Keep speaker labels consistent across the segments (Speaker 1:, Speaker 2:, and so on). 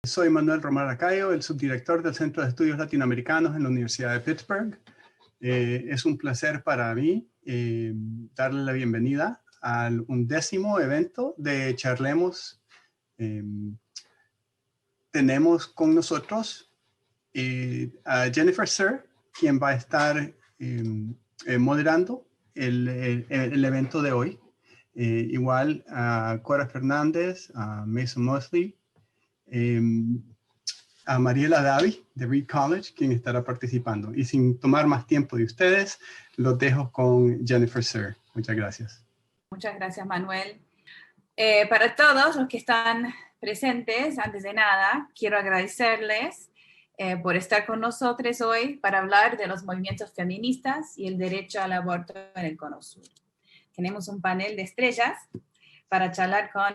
Speaker 1: Soy Manuel Román Acayo, el subdirector del Centro de Estudios Latinoamericanos en la Universidad de Pittsburgh. Es un placer para mí darle la bienvenida al 11º evento de Charlemos. Tenemos con nosotros a Jennifer Sir, quien va a estar moderando el evento de hoy. Igual a Cora Fernández, a Mason Mosley, a Mariela Davi de Reed College, quien estará participando. Y sin tomar más tiempo de ustedes, los dejo con Jennifer Sir. Muchas gracias.
Speaker 2: Muchas gracias, Manuel. Para todos los que están presentes, antes de nada, quiero agradecerles por estar con nosotros hoy para hablar de los movimientos feministas y el derecho al aborto en el Cono Sur. Tenemos un panel de estrellas para charlar con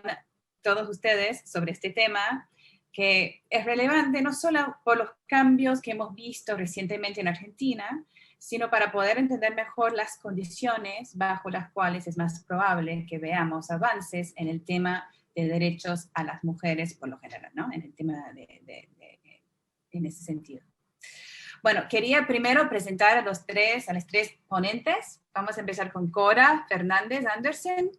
Speaker 2: todos ustedes sobre este tema, que es relevante no solo por los cambios que hemos visto recientemente en Argentina, sino para poder entender mejor las condiciones bajo las cuales es más probable que veamos avances en el tema de derechos a las mujeres por lo general, ¿no? En el tema en ese sentido. Bueno, quería primero presentar a las tres ponentes. Vamos a empezar con Cora Fernández Anderson,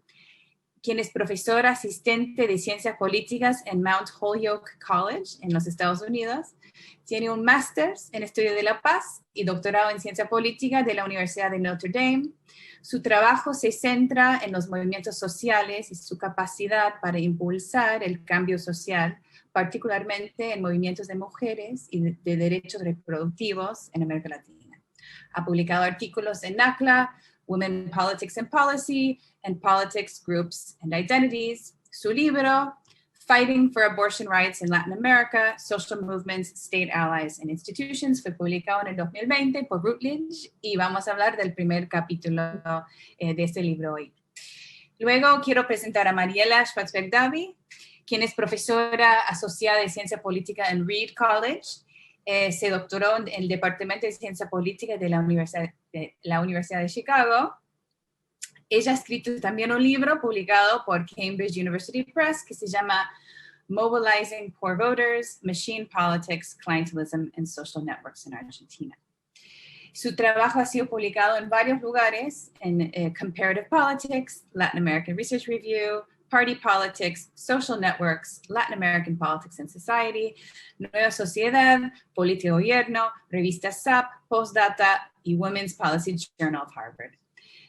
Speaker 2: quien es profesora asistente de Ciencias Políticas en Mount Holyoke College, en los Estados Unidos. Tiene un máster en Estudio de la Paz y doctorado en Ciencia Política de la Universidad de Notre Dame. Su trabajo se centra en los movimientos sociales y su capacidad para impulsar el cambio social, particularmente en movimientos de mujeres y de derechos reproductivos en América Latina. Ha publicado artículos en NACLA, Women, Politics and Policy, and Politics, Groups and Identities. Su libro, Fighting for Abortion Rights in Latin America, Social Movements, State Allies and Institutions, fue publicado en el 2020 por Routledge, y vamos a hablar del primer capítulo de este libro hoy. Luego quiero presentar a Mariela Schwarzberg-Davi, quien es profesora asociada de Ciencia Política en Reed College. Se doctoró en el Departamento de Ciencia Política de la Universidad de Chicago. Ella ha escrito también un libro publicado por Cambridge University Press que se llama Mobilizing Poor Voters, Machine Politics, Clientelism and Social Networks in Argentina. Su trabajo ha sido publicado en varios lugares, en Comparative Politics, Latin American Research Review, Party Politics, Social Networks, Latin American Politics and Society, Nueva Sociedad, Política y Gobierno, Revista SAP, Postdata y Women's Policy Journal of Harvard.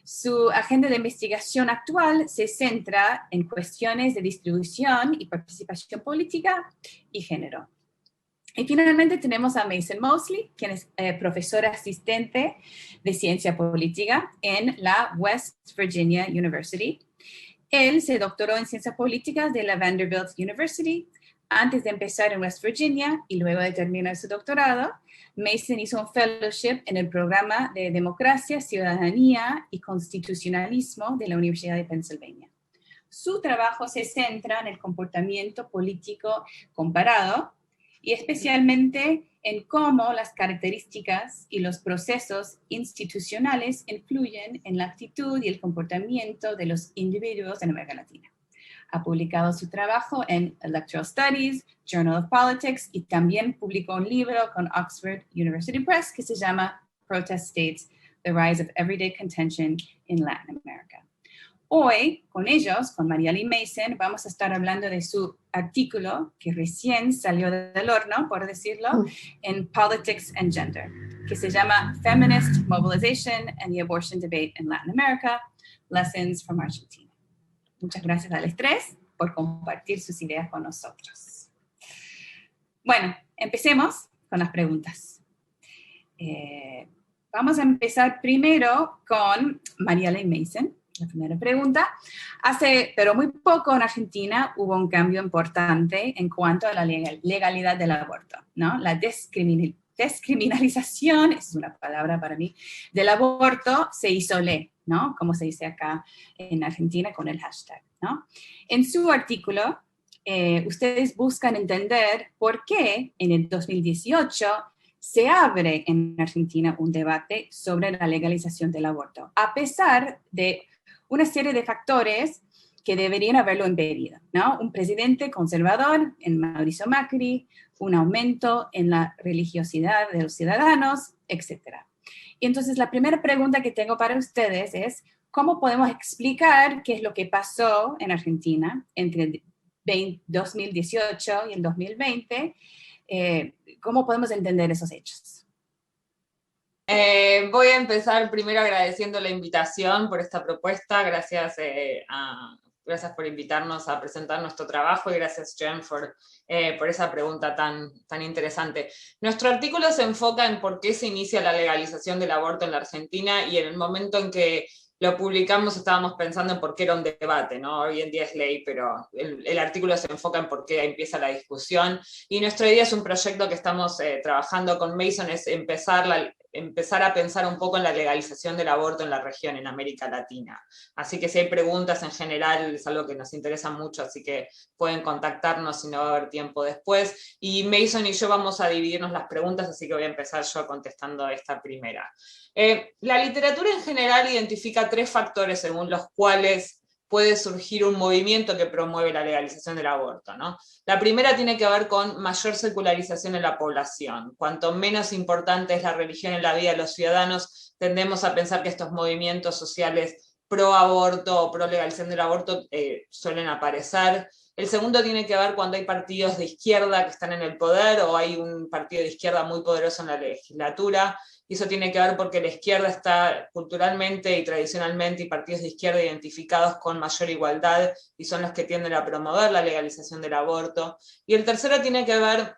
Speaker 2: Su agenda de investigación actual se centra en cuestiones de distribución y participación política y género. Y finalmente tenemos a Mason Mosley, quien es profesora asistente de Ciencia Política en la West Virginia University. Él se doctoró en Ciencias Políticas de la Vanderbilt University. Antes de empezar en West Virginia y luego de terminar su doctorado, Mason hizo un fellowship en el programa de Democracia, Ciudadanía y Constitucionalismo de la Universidad de Pennsylvania. Su trabajo se centra en el comportamiento político comparado y especialmente en cómo las características y los procesos institucionales influyen en la actitud y el comportamiento de los individuos en América Latina. Ha publicado su trabajo en Electoral Studies, Journal of Politics, y también publicó un libro con Oxford University Press que se llama Protest States, The Rise of Everyday Contention in Latin America. Hoy, con ellos, con Mariela y Mason, vamos a estar hablando de su artículo, que recién salió del horno, por decirlo, en Politics and Gender, que se llama Feminist Mobilization and the Abortion Debate in Latin America, Lessons from Argentina. Muchas gracias a los tres por compartir sus ideas con nosotros. Bueno, empecemos con las preguntas. Vamos a empezar primero con Mariela y Mason. La primera pregunta. Pero muy poco en Argentina hubo un cambio importante en cuanto a la legalidad del aborto, ¿no? La descriminalización, es una palabra para mí, del aborto se hizo ley, ¿no? Como se dice acá en Argentina con el hashtag, ¿no? En su artículo, ustedes buscan entender por qué en el 2018 se abre en Argentina un debate sobre la legalización del aborto, a pesar de una serie de factores que deberían haberlo impedido, ¿no? Un presidente conservador en Mauricio Macri, un aumento en la religiosidad de los ciudadanos, etc. Y entonces la primera pregunta que tengo para ustedes es, ¿cómo podemos explicar qué es lo que pasó en Argentina entre 2018 y el 2020? ¿Cómo podemos entender esos hechos?
Speaker 3: Voy a empezar primero agradeciendo la invitación por esta propuesta. Gracias por invitarnos a presentar nuestro trabajo y gracias, Jen, por esa pregunta tan interesante. Nuestro artículo se enfoca en por qué se inicia la legalización del aborto en la Argentina, y en el momento en que lo publicamos estábamos pensando en por qué era un debate, ¿no? Hoy en día es ley, pero el artículo se enfoca en por qué empieza la discusión, y nuestra idea es un proyecto que estamos trabajando con Mason, es empezar a pensar un poco en la legalización del aborto en la región, en América Latina. Así que si hay preguntas en general, es algo que nos interesa mucho, así que pueden contactarnos si no va a haber tiempo después. Y Mason y yo vamos a dividirnos las preguntas, así que voy a empezar yo contestando esta primera. La literatura en general identifica 3 factores según los cuales puede surgir un movimiento que promueve la legalización del aborto, ¿no? La primera tiene que ver con mayor secularización en la población. Cuanto menos importante es la religión en la vida de los ciudadanos, tendemos a pensar que estos movimientos sociales pro aborto o pro legalización del aborto suelen aparecer. El segundo tiene que ver cuando hay partidos de izquierda que están en el poder o hay un partido de izquierda muy poderoso en la legislatura. Y eso tiene que ver porque la izquierda está culturalmente y tradicionalmente, y partidos de izquierda identificados con mayor igualdad, y son los que tienden a promover la legalización del aborto. Y el tercero tiene que ver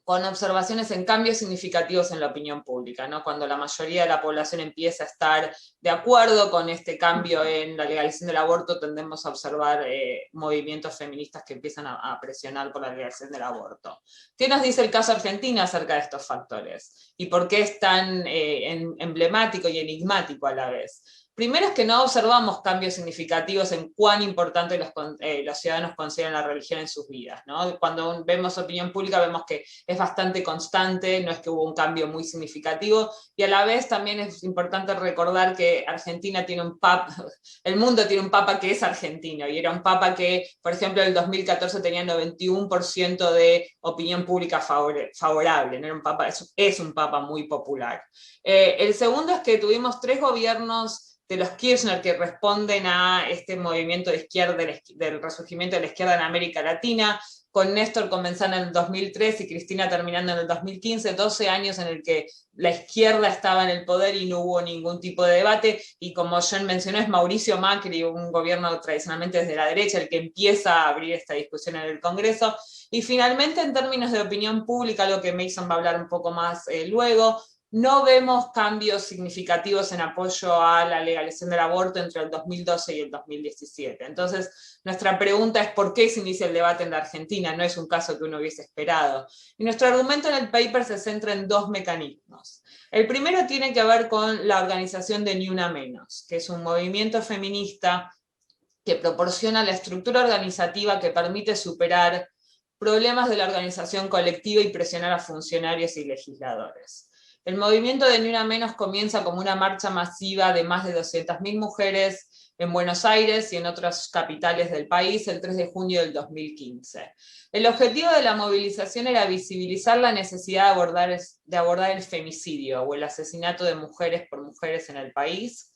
Speaker 3: con observaciones en cambios significativos en la opinión pública, ¿no? Cuando la mayoría de la población empieza a estar de acuerdo con este cambio en la legalización del aborto, tendemos a observar movimientos feministas que empiezan a presionar por la legalización del aborto. ¿Qué nos dice el caso argentino acerca de estos factores? ¿Y por qué es tan emblemático y enigmático a la vez? Primero es que no observamos cambios significativos en cuán importante los ciudadanos consideran la religión en sus vidas, ¿no? Cuando vemos opinión pública vemos que es bastante constante, no es que hubo un cambio muy significativo, y a la vez también es importante recordar que Argentina tiene un papa, el mundo tiene un papa que es argentino, y era un papa que, por ejemplo, en el 2014 tenía 91% de opinión pública favorable, no era un papa, es un papa muy popular. El segundo es que tuvimos 3 gobiernos de los Kirchner que responden a este movimiento de izquierda, del resurgimiento de la izquierda en América Latina, con Néstor comenzando en el 2003 y Cristina terminando en el 2015, 12 años en el que la izquierda estaba en el poder y no hubo ningún tipo de debate, y como Jen mencionó, es Mauricio Macri, un gobierno tradicionalmente desde la derecha, el que empieza a abrir esta discusión en el Congreso. Y finalmente, en términos de opinión pública, algo que Mason va a hablar un poco más luego, no vemos cambios significativos en apoyo a la legalización del aborto entre el 2012 y el 2017. Entonces, nuestra pregunta es ¿por qué se inicia el debate en la Argentina? No es un caso que uno hubiese esperado. Y nuestro argumento en el paper se centra en 2 mecanismos. El primero tiene que ver con la organización de Ni Una Menos, que es un movimiento feminista que proporciona la estructura organizativa que permite superar problemas de la organización colectiva y presionar a funcionarios y legisladores. El movimiento de Ni Una Menos comienza como una marcha masiva de más de 200.000 mujeres en Buenos Aires y en otras capitales del país el 3 de junio del 2015. El objetivo de la movilización era visibilizar la necesidad de abordar el femicidio o el asesinato de mujeres por mujeres en el país.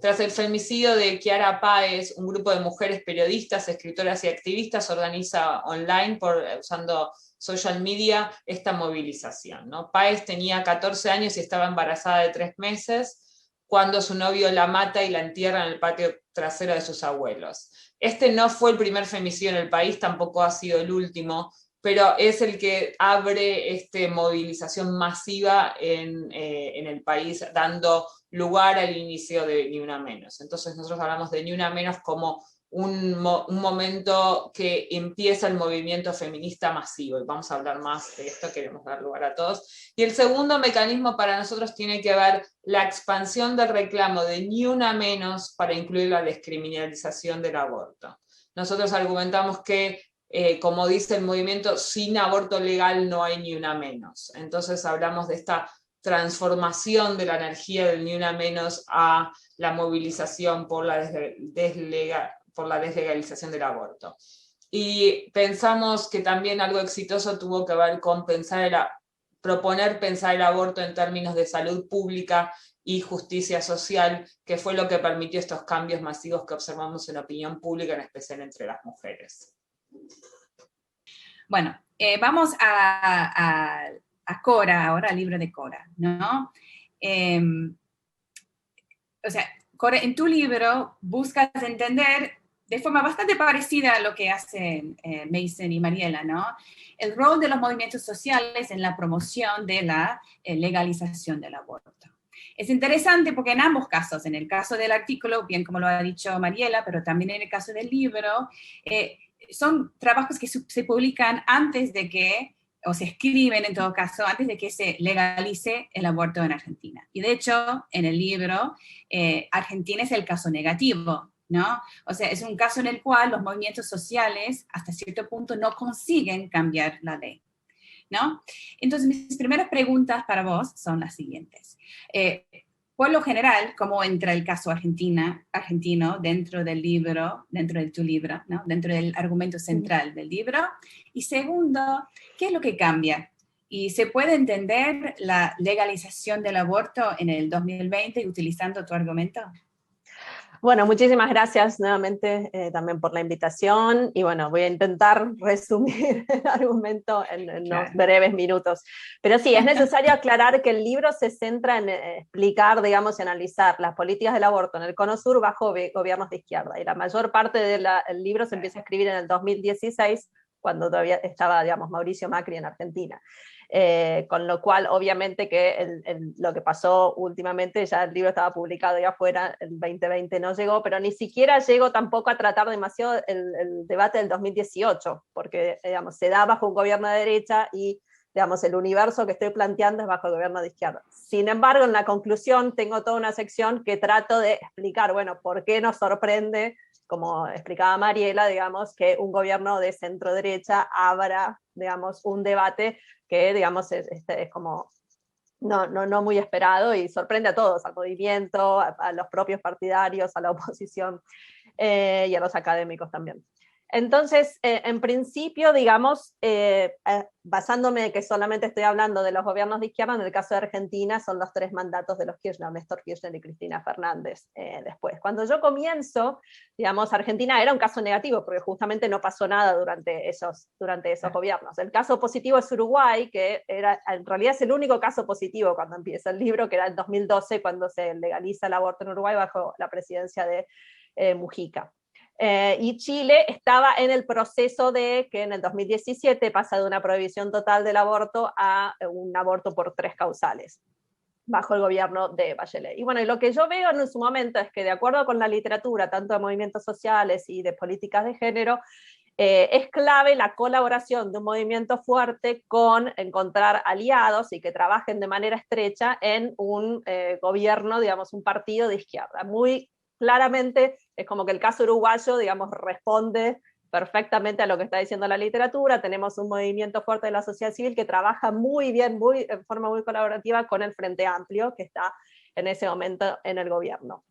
Speaker 3: Tras el femicidio de Chiara Páez, un grupo de mujeres periodistas, escritoras y activistas organiza online usando social media esta movilización, ¿no? Páez tenía 14 años y estaba embarazada de 3 meses cuando su novio la mata y la entierra en el patio trasero de sus abuelos. Este no fue el primer femicidio en el país, tampoco ha sido el último, pero es el que abre esta movilización masiva en el país, dando lugar al inicio de Ni Una Menos. Entonces nosotros hablamos de Ni Una Menos como un momento que empieza el movimiento feminista masivo, y vamos a hablar más de esto, queremos dar lugar a todos. Y el segundo mecanismo para nosotros tiene que ver la expansión del reclamo de Ni Una Menos para incluir la descriminalización del aborto. Nosotros argumentamos que como dice el movimiento, sin aborto legal no hay Ni Una Menos. Entonces hablamos de esta transformación de la energía del Ni Una Menos a la movilización por la por la deslegalización del aborto. Y pensamos que también algo exitoso tuvo que ver con proponer pensar el aborto en términos de salud pública y justicia social, que fue lo que permitió estos cambios masivos que observamos en opinión pública, en especial entre las mujeres.
Speaker 2: Bueno, vamos a Cora, ahora al libro de Cora, ¿no? O sea, Cora, en tu libro buscas entender de forma bastante parecida a lo que hacen Mason y Mariela, ¿no? El rol de los movimientos sociales en la promoción de la legalización del aborto. Es interesante porque en ambos casos, en el caso del artículo, bien como lo ha dicho Mariela, pero también en el caso del libro, son trabajos que se publican antes de que, o se escriben en todo caso, antes de que se legalice el aborto en Argentina. Y de hecho, en el libro, Argentina es el caso negativo, ¿no? O sea, es un caso en el cual los movimientos sociales, hasta cierto punto, no consiguen cambiar la ley, ¿no? Entonces, mis primeras preguntas para vos son las siguientes. Por lo general, ¿cómo entra el caso argentino dentro del libro, dentro de tu libro, ¿no? Dentro del argumento central del libro? Y segundo, ¿qué es lo que cambia? ¿Y se puede entender la legalización del aborto en el 2020 utilizando tu argumento?
Speaker 4: Bueno, muchísimas gracias nuevamente también por la invitación y bueno, voy a intentar resumir el argumento en unos breves minutos. Pero sí, es necesario aclarar que el libro se centra en explicar, digamos, y analizar las políticas del aborto en el Cono Sur bajo gobiernos de izquierda y la mayor parte del libro se empieza a escribir en el 2016 cuando todavía estaba, digamos, Mauricio Macri en Argentina. Con lo cual, obviamente que lo que pasó últimamente, ya el libro estaba publicado ya afuera, el 2020 no llegó, pero ni siquiera llegó tampoco a tratar demasiado el debate del 2018, porque digamos, se da bajo un gobierno de derecha y digamos, el universo que estoy planteando es bajo el gobierno de izquierda. Sin embargo, en la conclusión tengo toda una sección que trato de explicar, bueno, por qué nos sorprende, como explicaba Mariela, digamos, que un gobierno de centro derecha abra, digamos, un debate que, digamos, es como no muy esperado y sorprende a todos, al movimiento, a los propios partidarios, a la oposición y a los académicos también. Entonces, en principio, digamos, basándome que solamente estoy hablando de los gobiernos de izquierda, en el caso de Argentina son los 3 mandatos de los Kirchner, Néstor Kirchner y Cristina Fernández después. Cuando yo comienzo, digamos, Argentina era un caso negativo, porque justamente no pasó nada durante esos gobiernos. El caso positivo es Uruguay, que en realidad es el único caso positivo cuando empieza el libro, que era en 2012, cuando se legaliza el aborto en Uruguay bajo la presidencia de Mujica. Y Chile estaba en el proceso de que en el 2017 pasa de una prohibición total del aborto a un aborto por 3 causales, bajo el gobierno de Bachelet. Y bueno, y lo que yo veo en su momento es que de acuerdo con la literatura, tanto de movimientos sociales y de políticas de género, es clave la colaboración de un movimiento fuerte con encontrar aliados y que trabajen de manera estrecha en un gobierno, digamos, un partido de izquierda. Muy claramente es como que el caso uruguayo, digamos, responde perfectamente a lo que está diciendo la literatura. Tenemos un movimiento fuerte de la sociedad civil que trabaja muy bien, en forma muy colaborativa con el Frente Amplio, que está en ese momento en el gobierno.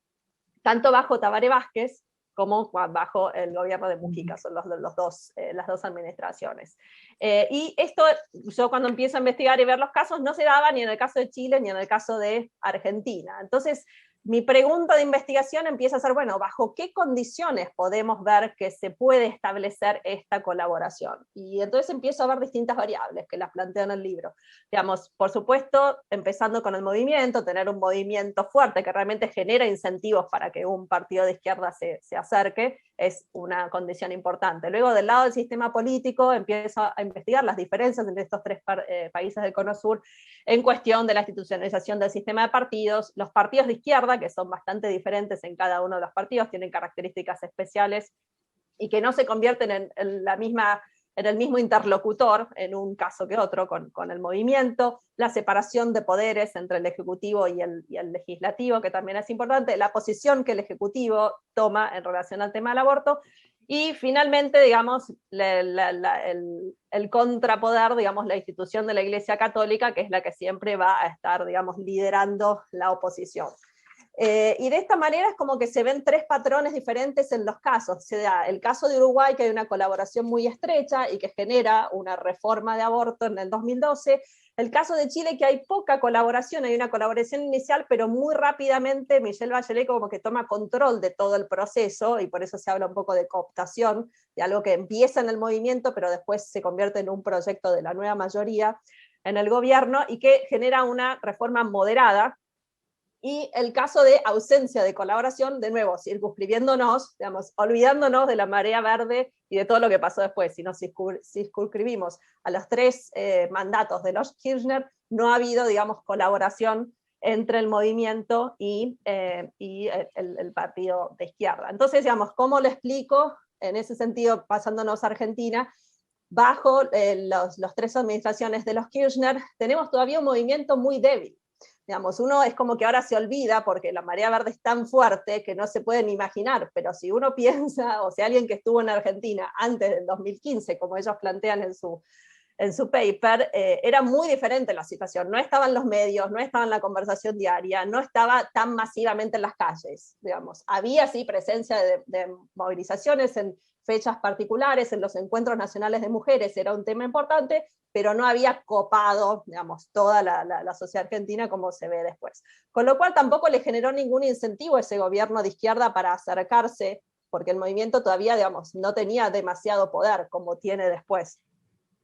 Speaker 4: Tanto bajo Tabaré Vázquez como bajo el gobierno de Mujica, son las dos administraciones. Y esto, yo cuando empiezo a investigar y ver los casos, no se daba ni en el caso de Chile ni en el caso de Argentina. Entonces, mi pregunta de investigación empieza a ser, bueno, ¿bajo qué condiciones podemos ver que se puede establecer esta colaboración? Y entonces empiezo a ver distintas variables que las planteo en el libro. Digamos, por supuesto, empezando con el movimiento, tener un movimiento fuerte que realmente genera incentivos para que un partido de izquierda se acerque, es una condición importante. Luego, del lado del sistema político, empiezo a investigar las diferencias entre estos 3 países del Cono Sur en cuestión de la institucionalización del sistema de partidos. Los partidos de izquierda, que son bastante diferentes en cada uno de los partidos, tienen características especiales y que no se convierten en el mismo interlocutor en un caso que otro con el movimiento, la separación de poderes entre el Ejecutivo y el Legislativo, que también es importante, la posición que el Ejecutivo toma en relación al tema del aborto, y finalmente, digamos, el contrapoder, digamos, la institución de la Iglesia Católica, que es la que siempre va a estar, digamos, liderando la oposición. Y de esta manera es como que se ven tres patrones diferentes en los casos. Se da el caso de Uruguay, que hay una colaboración muy estrecha y que genera una reforma de aborto en el 2012. El caso de Chile, que hay poca colaboración, hay una colaboración inicial, pero muy rápidamente Michelle Bachelet como que toma control de todo el proceso, y por eso se habla un poco de cooptación, de algo que empieza en el movimiento, pero después se convierte en un proyecto de la nueva mayoría en el gobierno, y que genera una reforma moderada. Y el caso de ausencia de colaboración, de nuevo, circunscribiéndonos, digamos, olvidándonos de la marea verde y de todo lo que pasó después. Si nos circunscribimos a los tres mandatos de los Kirchner, no ha habido, digamos, colaboración entre el movimiento y el partido de izquierda. Entonces, digamos, ¿cómo lo explico? En ese sentido, pasándonos a Argentina, bajo los tres administraciones de los Kirchner, tenemos todavía un movimiento muy débil. Digamos, uno es como que ahora se olvida porque la marea verde es tan fuerte que no se pueden imaginar, pero si uno piensa, o sea, alguien que estuvo en Argentina antes del 2015, como ellos plantean en su paper, era muy diferente la situación. No estaban los medios, no estaba en la conversación diaria, no estaba tan masivamente en las calles, digamos. Había sí presencia de movilizaciones en fechas particulares, en los encuentros nacionales de mujeres, era un tema importante, pero no había copado, digamos, toda la sociedad argentina como se ve después. Con lo cual tampoco le generó ningún incentivo a ese gobierno de izquierda para acercarse, porque el movimiento todavía, digamos, no tenía demasiado poder como tiene después.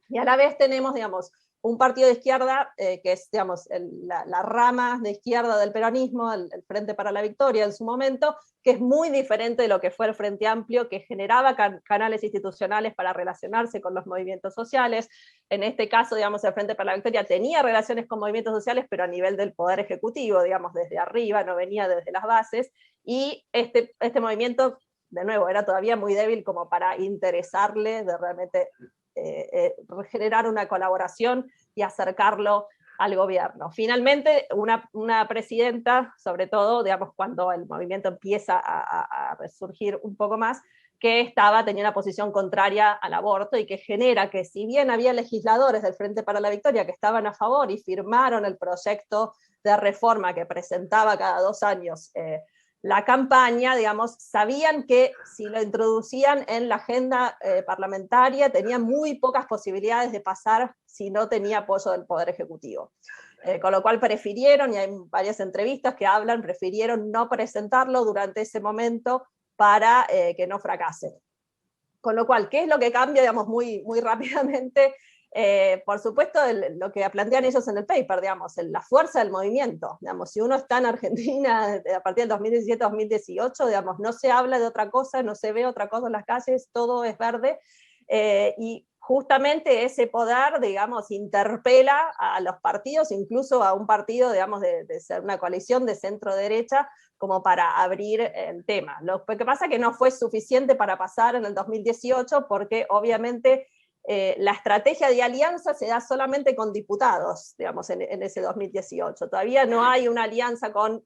Speaker 4: Y a la vez tenemos, digamos, un partido de izquierda que es, digamos, la rama de izquierda del peronismo, el Frente para la Victoria en su momento, que es muy diferente de lo que fue el Frente Amplio, que generaba canales institucionales para relacionarse con los movimientos sociales. En este caso, digamos, el Frente para la Victoria tenía relaciones con movimientos sociales, pero a nivel del poder ejecutivo, digamos, desde arriba, no venía desde las bases, y este movimiento, de nuevo, era todavía muy débil como para interesarle de realmente generar una colaboración y acercarlo al gobierno. Finalmente, una presidenta, sobre todo, digamos, cuando el movimiento empieza a resurgir un poco más, que tenía una posición contraria al aborto y que genera que, si bien había legisladores del Frente para la Victoria que estaban a favor y firmaron el proyecto de reforma que presentaba cada 2 años la campaña, digamos, sabían que si lo introducían en la agenda parlamentaria tenían muy pocas posibilidades de pasar si no tenía apoyo del Poder Ejecutivo. Con lo cual prefirieron, y hay varias entrevistas que prefirieron no presentarlo durante ese momento para que no fracase. Con lo cual, ¿qué es lo que cambia, digamos, muy, muy rápidamente? Por supuesto, lo que plantean ellos en el paper, digamos, la fuerza del movimiento. Digamos, si uno está en Argentina a partir del 2017-2018, digamos, no se habla de otra cosa, no se ve otra cosa en las calles, todo es verde, y justamente ese poder, digamos, interpela a los partidos, incluso a un partido, digamos, de ser una coalición de centro-derecha, como para abrir el tema. Lo que pasa es que no fue suficiente para pasar en el 2018, porque obviamente la estrategia de alianza se da solamente con diputados, digamos, en ese 2018. Todavía no hay una alianza con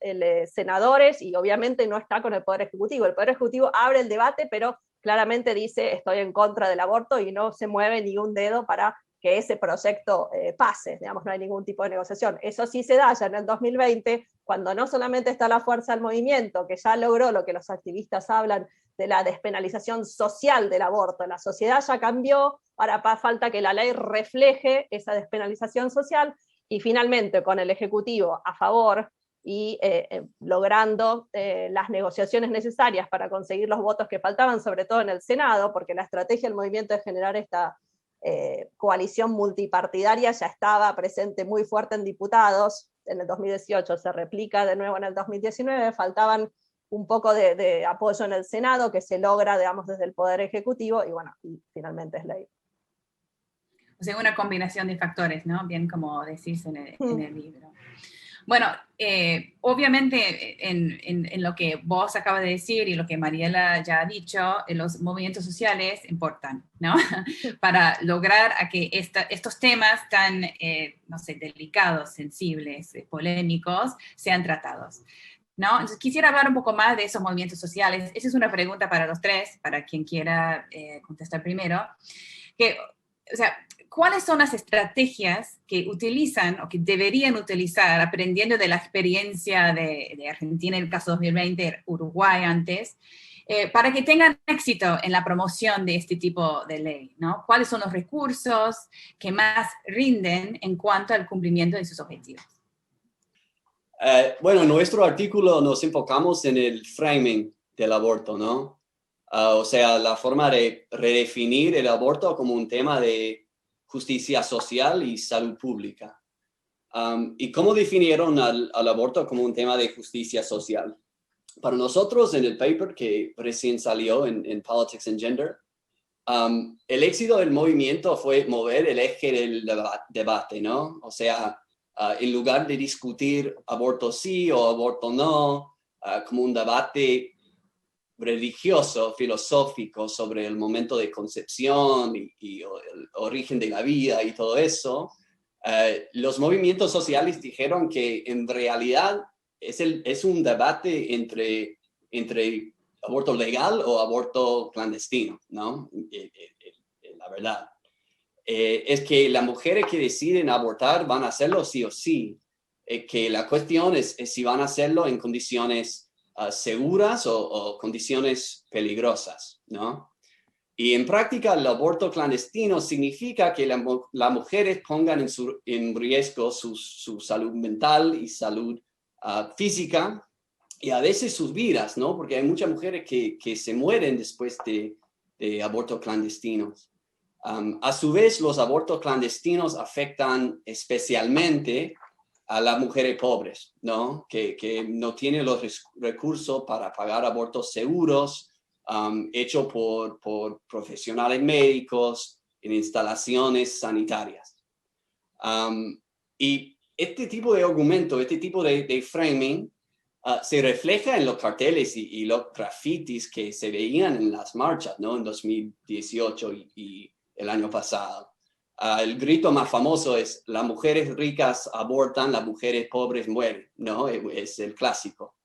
Speaker 4: senadores y obviamente no está con el Poder Ejecutivo. El Poder Ejecutivo abre el debate, pero claramente dice estoy en contra del aborto y no se mueve ni un dedo para que ese proyecto pase, digamos, no hay ningún tipo de negociación. Eso sí se da ya en el 2020, cuando no solamente está la fuerza del movimiento, que ya logró lo que los activistas hablan de la despenalización social del aborto. La sociedad ya cambió, ahora falta que la ley refleje esa despenalización social, y finalmente con el Ejecutivo a favor y logrando las negociaciones necesarias para conseguir los votos que faltaban, sobre todo en el Senado, porque la estrategia del movimiento de generar esta coalición multipartidaria ya estaba presente muy fuerte en diputados. En el 2018 se replica de nuevo en el 2019, faltaban un poco de apoyo en el Senado, que se logra, digamos, desde el Poder Ejecutivo, y bueno, y finalmente es ley.
Speaker 2: O sea, una combinación de factores, ¿no? Bien como decís en el libro. Bueno, obviamente en lo que vos acabas de decir y lo que Mariela ya ha dicho, los movimientos sociales importan, ¿no? Para lograr a que estos temas tan, no sé, delicados, sensibles, polémicos, sean tratados, ¿no? Entonces quisiera hablar un poco más de esos movimientos sociales. Esa es una pregunta para los tres, para quien quiera contestar primero. O sea, ¿cuáles son las estrategias que utilizan o que deberían utilizar, aprendiendo de la experiencia de Argentina en el caso 2020, Uruguay antes, para que tengan éxito en la promoción de este tipo de ley, ¿no? ¿Cuáles son los recursos que más rinden en cuanto al cumplimiento de sus objetivos?
Speaker 5: Bueno, en nuestro artículo nos enfocamos en el framing del aborto, ¿no? O sea, la forma de redefinir el aborto como un tema de justicia social y salud pública. ¿Y cómo definieron al aborto como un tema de justicia social? Para nosotros, en el paper que recién salió en Politics and Gender, el éxito del movimiento fue mover el eje del debate, ¿no? O sea, en lugar de discutir aborto sí o aborto no, como un debate religioso, filosófico sobre el momento de concepción y el origen de la vida y todo eso, los movimientos sociales dijeron que en realidad es un debate entre aborto legal o aborto clandestino, ¿no? La verdad. Es que las mujeres que deciden abortar van a hacerlo sí o sí. Que la cuestión es si van a hacerlo en condiciones seguras o condiciones peligrosas, ¿no? Y en práctica, el aborto clandestino significa que las mujeres pongan en riesgo su salud mental y salud física, y a veces sus vidas, ¿no? Porque hay muchas mujeres que se mueren después de abortos clandestinos. A su vez, los abortos clandestinos afectan especialmente a las mujeres pobres, ¿no? Que no tienen los recursos para pagar abortos seguros, hechos por profesionales médicos en instalaciones sanitarias. Y este tipo de argumento, este tipo de framing, se refleja en los carteles y los grafitis que se veían en las marchas, ¿no? En 2018 y el año pasado. El grito más famoso es: las mujeres ricas abortan, las mujeres pobres mueren, ¿no? Es el clásico.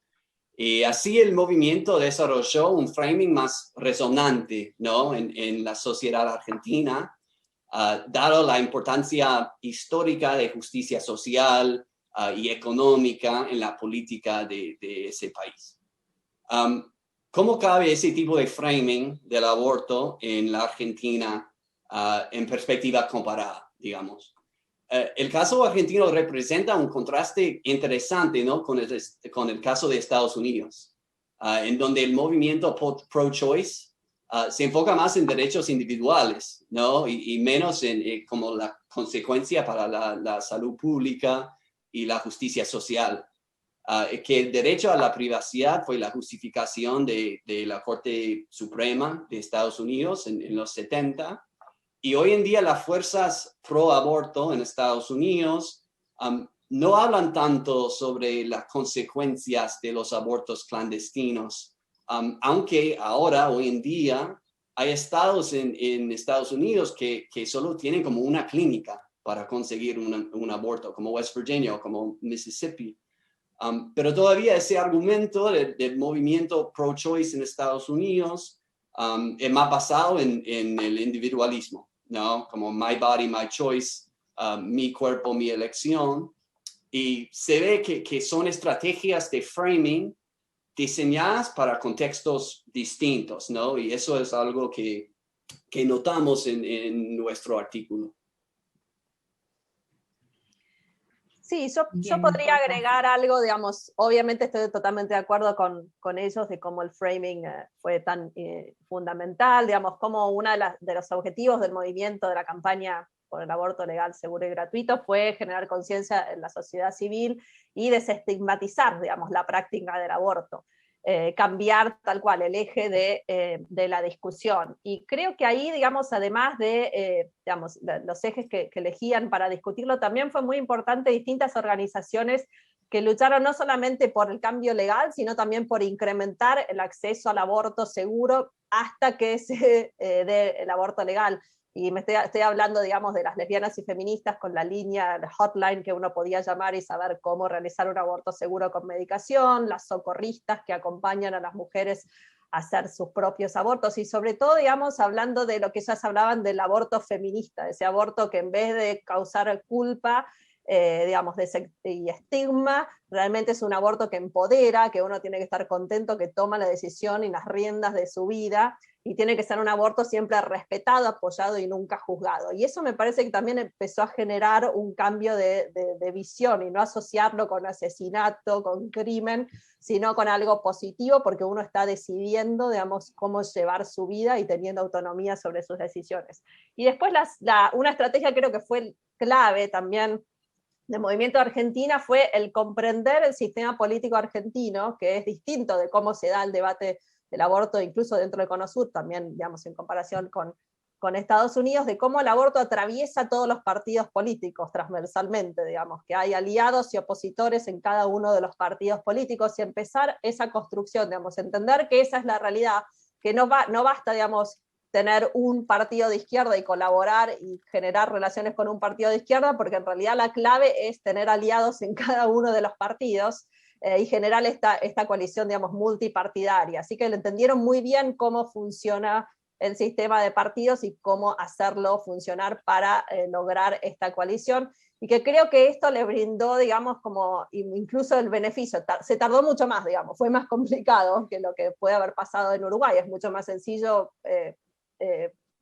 Speaker 5: Y así el movimiento desarrolló un framing más resonante, ¿no? En la sociedad argentina, dado la importancia histórica de justicia social y económica en la política de ese país. ¿Cómo cabe ese tipo de framing del aborto en la Argentina en perspectiva comparada, digamos? El caso argentino representa un contraste interesante, ¿no? con el caso de Estados Unidos, en donde el movimiento pro-choice se enfoca más en derechos individuales, ¿no? Y menos en como la consecuencia para la salud pública y la justicia social. Que el derecho a la privacidad fue la justificación de la Corte Suprema de Estados Unidos en los 70. Y hoy en día las fuerzas pro aborto en Estados Unidos no hablan tanto sobre las consecuencias de los abortos clandestinos, aunque ahora, hoy en día, hay estados en Estados Unidos que solo tienen como una clínica para conseguir un aborto, como West Virginia o como Mississippi. Pero todavía ese argumento del movimiento pro-choice en Estados Unidos es más basado en el individualismo, ¿no? Como my body, my choice, mi cuerpo, mi elección. Y se ve que son estrategias de framing diseñadas para contextos distintos, ¿no? Y eso es algo que notamos en nuestro artículo.
Speaker 4: Sí, yo podría agregar algo, digamos, obviamente estoy totalmente de acuerdo con ellos de cómo el framing fue tan fundamental, digamos, como uno de los objetivos del movimiento de la campaña por el aborto legal, seguro y gratuito fue generar conciencia en la sociedad civil y desestigmatizar, digamos, la práctica del aborto. Cambiar tal cual el eje de la discusión. Y creo que ahí, digamos, además de digamos, los ejes que elegían para discutirlo, también fue muy importante distintas organizaciones que lucharon no solamente por el cambio legal, sino también por incrementar el acceso al aborto seguro hasta que se dé el aborto legal. Y estoy hablando, digamos, de las lesbianas y feministas con la línea, el hotline que uno podía llamar y saber cómo realizar un aborto seguro con medicación, las socorristas que acompañan a las mujeres hacer sus propios abortos, y sobre todo, digamos, hablando de lo que ellas hablaban del aborto feminista, ese aborto que en vez de causar culpa, digamos, y estigma, realmente es un aborto que empodera, que uno tiene que estar contento, que toma la decisión y las riendas de su vida, y tiene que ser un aborto siempre respetado, apoyado y nunca juzgado. Y eso me parece que también empezó a generar un cambio de visión, y no asociarlo con asesinato, con crimen, sino con algo positivo, porque uno está decidiendo, digamos, cómo llevar su vida y teniendo autonomía sobre sus decisiones. Y después una estrategia creo que fue clave también del movimiento de Argentina fue el comprender el sistema político argentino, que es distinto de cómo se da el debate del aborto, incluso dentro del Cono Sur, también, digamos, en comparación con Estados Unidos, de cómo el aborto atraviesa todos los partidos políticos transversalmente, digamos, que hay aliados y opositores en cada uno de los partidos políticos, y empezar esa construcción, digamos, entender que esa es la realidad, que no basta, digamos, tener un partido de izquierda y colaborar y generar relaciones con un partido de izquierda, porque en realidad la clave es tener aliados en cada uno de los partidos, y generar esta coalición, digamos, multipartidaria. Así que lo entendieron muy bien cómo funciona el sistema de partidos y cómo hacerlo funcionar para lograr esta coalición, y que creo que esto le brindó, digamos, como incluso el beneficio. Se tardó mucho más, digamos, fue más complicado que lo que puede haber pasado en Uruguay. Es mucho más sencillo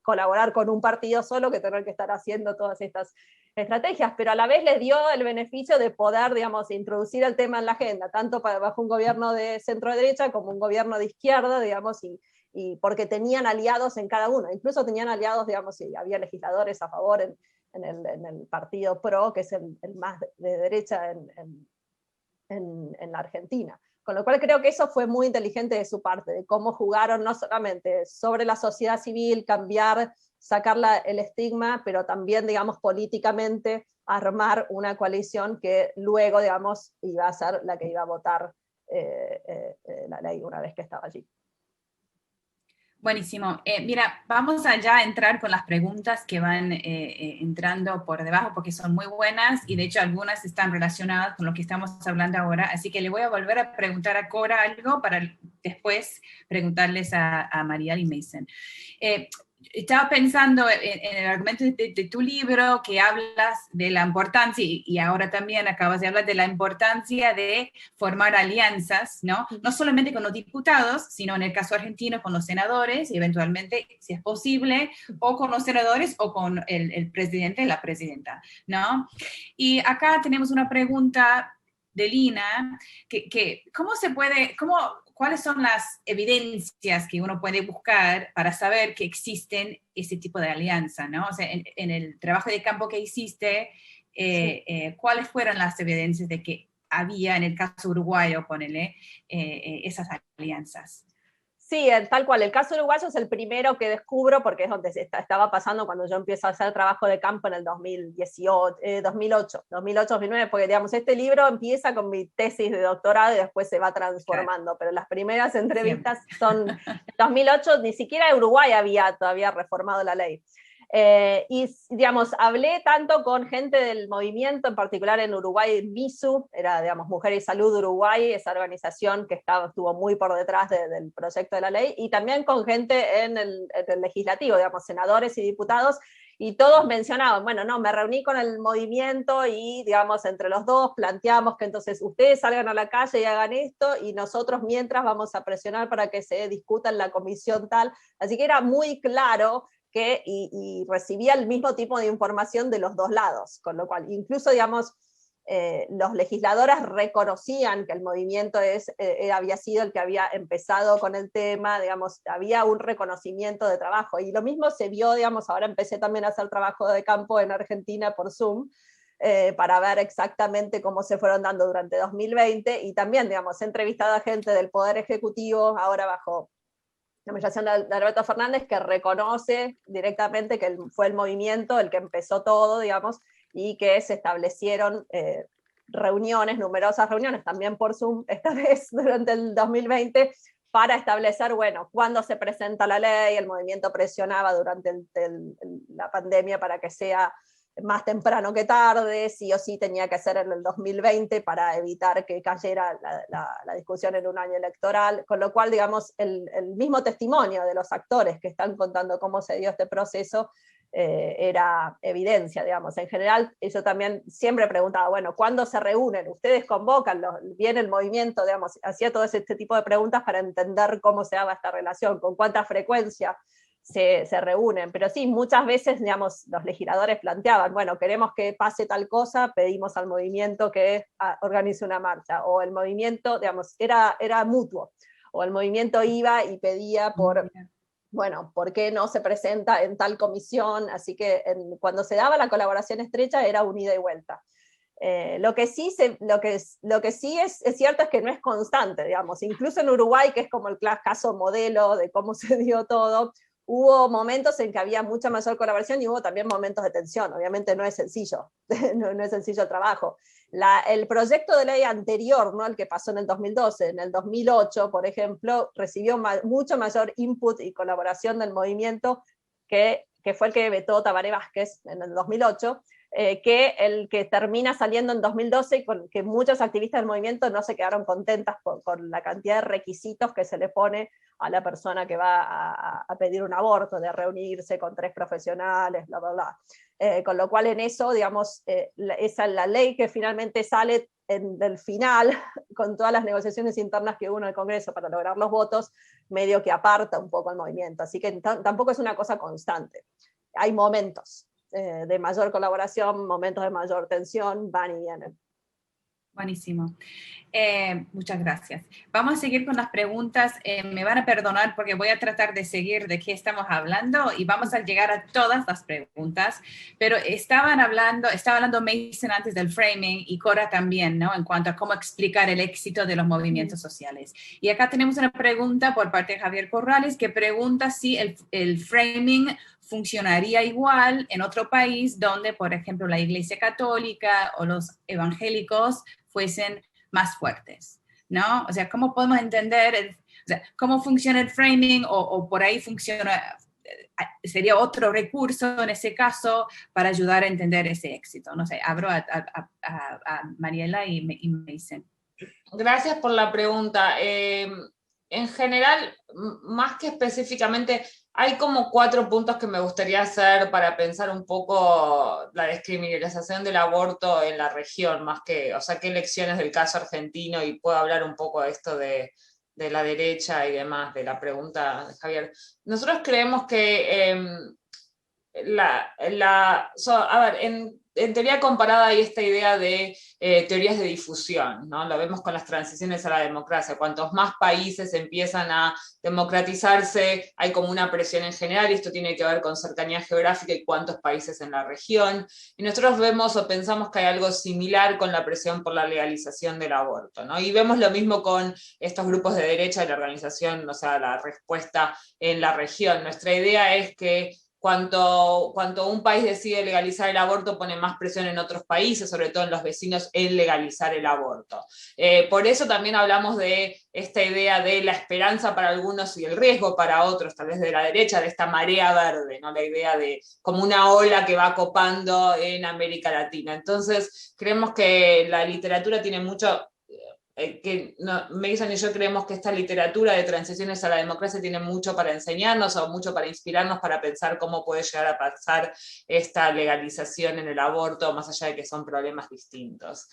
Speaker 4: colaborar con un partido solo que tener que estar haciendo todas estas estrategias, pero a la vez les dio el beneficio de poder, digamos, introducir el tema en la agenda, tanto bajo un gobierno de centro-derecha como un gobierno de izquierda, digamos, y porque tenían aliados en cada uno, incluso tenían aliados, digamos, y había legisladores a favor en el partido PRO, que es el más de derecha en la Argentina. Con lo cual creo que eso fue muy inteligente de su parte, de cómo jugaron no solamente sobre la sociedad civil, sacar el estigma, pero también, digamos, políticamente armar una coalición que luego, digamos, iba a ser la que iba a votar la ley una vez que estaba allí.
Speaker 2: Buenísimo. Mira, vamos allá a entrar con las preguntas que van entrando por debajo, porque son muy buenas, y de hecho algunas están relacionadas con lo que estamos hablando ahora, así que le voy a volver a preguntar a Cora algo para después preguntarles a Marial y Mason. Estaba pensando en el argumento de tu libro, que hablas de la importancia, y ahora también acabas de hablar de la importancia de formar alianzas, ¿no? No solamente con los diputados, sino en el caso argentino con los senadores, y eventualmente, si es posible, o con los senadores o con el presidente y la presidenta, ¿no? Y acá tenemos una pregunta de Lina, ¿cuáles son las evidencias que uno puede buscar para saber que existen ese tipo de alianza, ¿no? O sea, en el trabajo de campo que hiciste, ¿cuáles fueron las evidencias de que había, en el caso uruguayo, ponele, esas alianzas?
Speaker 4: Sí, tal cual. El caso uruguayo es el primero que descubro, porque es donde estaba pasando cuando yo empiezo a hacer trabajo de campo en el 2008, 2009, porque, digamos, este libro empieza con mi tesis de doctorado y después se va transformando, claro. Pero las primeras entrevistas son en 2008, ni siquiera Uruguay había todavía reformado la ley. Y, digamos, hablé tanto con gente del movimiento, en particular en Uruguay, MISU, era, digamos, Mujer y Salud Uruguay, esa organización que estuvo muy por detrás del proyecto de la ley, y también con gente en el legislativo, digamos, senadores y diputados, y todos mencionaban, bueno, no, me reuní con el movimiento y, digamos, entre los dos planteamos que entonces ustedes salgan a la calle y hagan esto, y nosotros mientras vamos a presionar para que se discuta en la comisión tal. Así que era muy claro que y recibía el mismo tipo de información de los dos lados, con lo cual incluso, digamos, los legisladores reconocían que el movimiento había sido el que había empezado con el tema, digamos, había un reconocimiento de trabajo, y lo mismo se vio, digamos, ahora empecé también a hacer trabajo de campo en Argentina por Zoom, para ver exactamente cómo se fueron dando durante 2020, y también, digamos, he entrevistado a gente del Poder Ejecutivo, ahora bajo la administración de Alberto Fernández, que reconoce directamente que fue el movimiento el que empezó todo, digamos, y que se establecieron numerosas reuniones, también por Zoom, esta vez durante el 2020, para establecer, bueno, cuándo se presenta la ley. El movimiento presionaba durante la pandemia para que sea más temprano que tarde, sí o sí tenía que ser en el 2020 para evitar que cayera la discusión en un año electoral, con lo cual, digamos, el mismo testimonio de los actores que están contando cómo se dio este proceso era evidencia, digamos. En general, yo también siempre preguntaba, bueno, ¿cuándo se reúnen? ¿Ustedes convocan? ¿Viene el movimiento? Digamos, hacía todo este tipo de preguntas para entender cómo se daba esta relación, con cuánta frecuencia se reúnen, pero sí, muchas veces, digamos, los legisladores planteaban, bueno, queremos que pase tal cosa, pedimos al movimiento que organice una marcha, o el movimiento, digamos, era mutuo, o el movimiento iba y pedía bueno, ¿por qué no se presenta en tal comisión? Así que cuando se daba la colaboración estrecha era un ida y vuelta. Lo que sí es cierto es que no es constante, digamos, incluso en Uruguay, que es como el caso modelo de cómo se dio todo, hubo momentos en que había mucha mayor colaboración y hubo también momentos de tensión. Obviamente no es sencillo, no es sencillo el trabajo. El proyecto de ley anterior, ¿no?, el que pasó en el 2012, en el 2008, por ejemplo, recibió mucho mayor input y colaboración del movimiento que fue el que vetó Tabaré Vázquez en el 2008, que el que termina saliendo en 2012, y con que muchos activistas del movimiento no se quedaron contentas con la cantidad de requisitos que se le pone a la persona que va a pedir un aborto, de reunirse con 3 profesionales, bla, bla, bla. Con lo cual en eso, digamos, esa es la ley que finalmente sale del final, con todas las negociaciones internas que hubo en el Congreso para lograr los votos, medio que aparta un poco el movimiento. Así que tampoco es una cosa constante. Hay momentos de mayor colaboración, momentos de mayor tensión, van y vienen.
Speaker 2: Buenísimo. Muchas gracias. Vamos a seguir con las preguntas. Me van a perdonar porque voy a tratar de seguir de qué estamos hablando y vamos a llegar a todas las preguntas, pero estaba hablando Mason antes del framing y Cora también, ¿no?, en cuanto a cómo explicar el éxito de los movimientos sociales. Y acá tenemos una pregunta por parte de Javier Corrales que pregunta si el framing funcionaría igual en otro país donde, por ejemplo, la Iglesia Católica o los evangélicos fuesen más fuertes, ¿no? O sea, ¿cómo podemos entender cómo funciona el framing o por ahí funciona, sería otro recurso en ese caso para ayudar a entender ese éxito? No sé, abro a Mariela y Mason.
Speaker 3: Gracias por la pregunta. En general, más que específicamente, hay como 4 puntos que me gustaría hacer para pensar un poco la descriminalización del aborto en la región, más que, o sea, qué lecciones del caso argentino, y puedo hablar un poco de esto de la derecha y demás, de la pregunta de Javier. Nosotros creemos que en teoría comparada hay esta idea de teorías de difusión, ¿no? Lo vemos con las transiciones a la democracia. Cuantos más países empiezan a democratizarse, hay como una presión en general, y esto tiene que ver con cercanía geográfica y cuántos países en la región. Y nosotros vemos o pensamos que hay algo similar con la presión por la legalización del aborto, ¿no? Y vemos lo mismo con estos grupos de derecha y la organización, o sea, la respuesta en la región. Nuestra idea es que cuanto un país decide legalizar el aborto, pone más presión en otros países, sobre todo en los vecinos, en legalizar el aborto. Por eso también hablamos de esta idea de la esperanza para algunos y el riesgo para otros, tal vez de la derecha, de esta marea verde, ¿no? La idea de como una ola que va copando en América Latina. Entonces, creemos que la literatura tiene mucho... Mason y yo creemos que esta literatura de transiciones a la democracia tiene mucho para enseñarnos o mucho para inspirarnos para pensar cómo puede llegar a pasar esta legalización en el aborto, más allá de que son problemas distintos.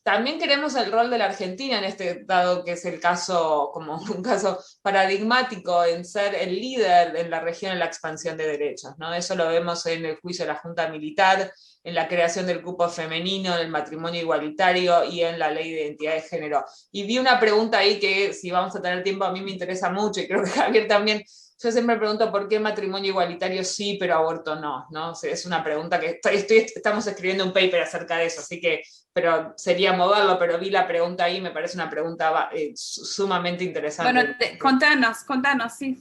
Speaker 3: También queremos el rol de la Argentina en este, dado que es el caso, como un caso paradigmático en ser el líder en la región en la expansión de derechos, ¿no? Eso lo vemos en el juicio de la Junta Militar, en la creación del cupo femenino, en el matrimonio igualitario y en la ley de identidad de género. Y vi una pregunta ahí que, si vamos a tener tiempo, a mí me interesa mucho, y creo que Javier también. Yo siempre pregunto por qué matrimonio igualitario sí, pero aborto no, ¿no? O sea, es una pregunta que estamos escribiendo un paper acerca de eso, así que, pero sería moverlo, pero vi la pregunta ahí, me parece una pregunta sumamente interesante.
Speaker 2: Bueno, contanos, sí.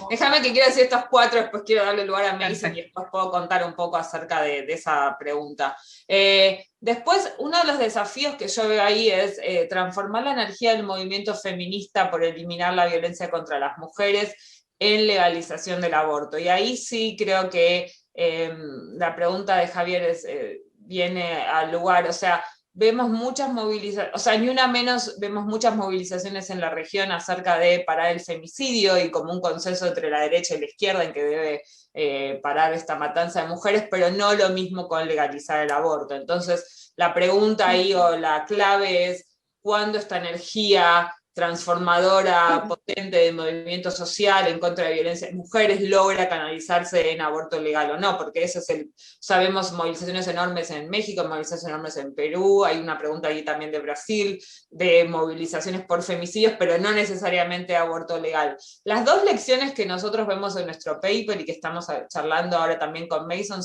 Speaker 3: Déjame que quiero decir estos 4, después quiero darle lugar a Mason y después puedo contar un poco acerca de esa pregunta. Después, uno de los desafíos que yo veo ahí es transformar la energía del movimiento feminista por eliminar la violencia contra las mujeres en legalización del aborto. Y ahí sí creo que la pregunta de Javier viene al lugar, o sea, vemos muchas movilizaciones, o sea, ni una menos, vemos muchas movilizaciones en la región acerca de parar el femicidio y como un consenso entre la derecha y la izquierda en que debe parar esta matanza de mujeres, pero no lo mismo con legalizar el aborto. Entonces, la pregunta ahí o la clave es cuándo esta energía transformadora, potente de movimiento social en contra de violencia de mujeres logra canalizarse en aborto legal o no, porque eso es sabemos movilizaciones enormes en México, movilizaciones enormes en Perú, hay una pregunta allí también de Brasil, de movilizaciones por femicidios, pero no necesariamente aborto legal. Las dos lecciones que nosotros vemos en nuestro paper y que estamos charlando ahora también con Mason,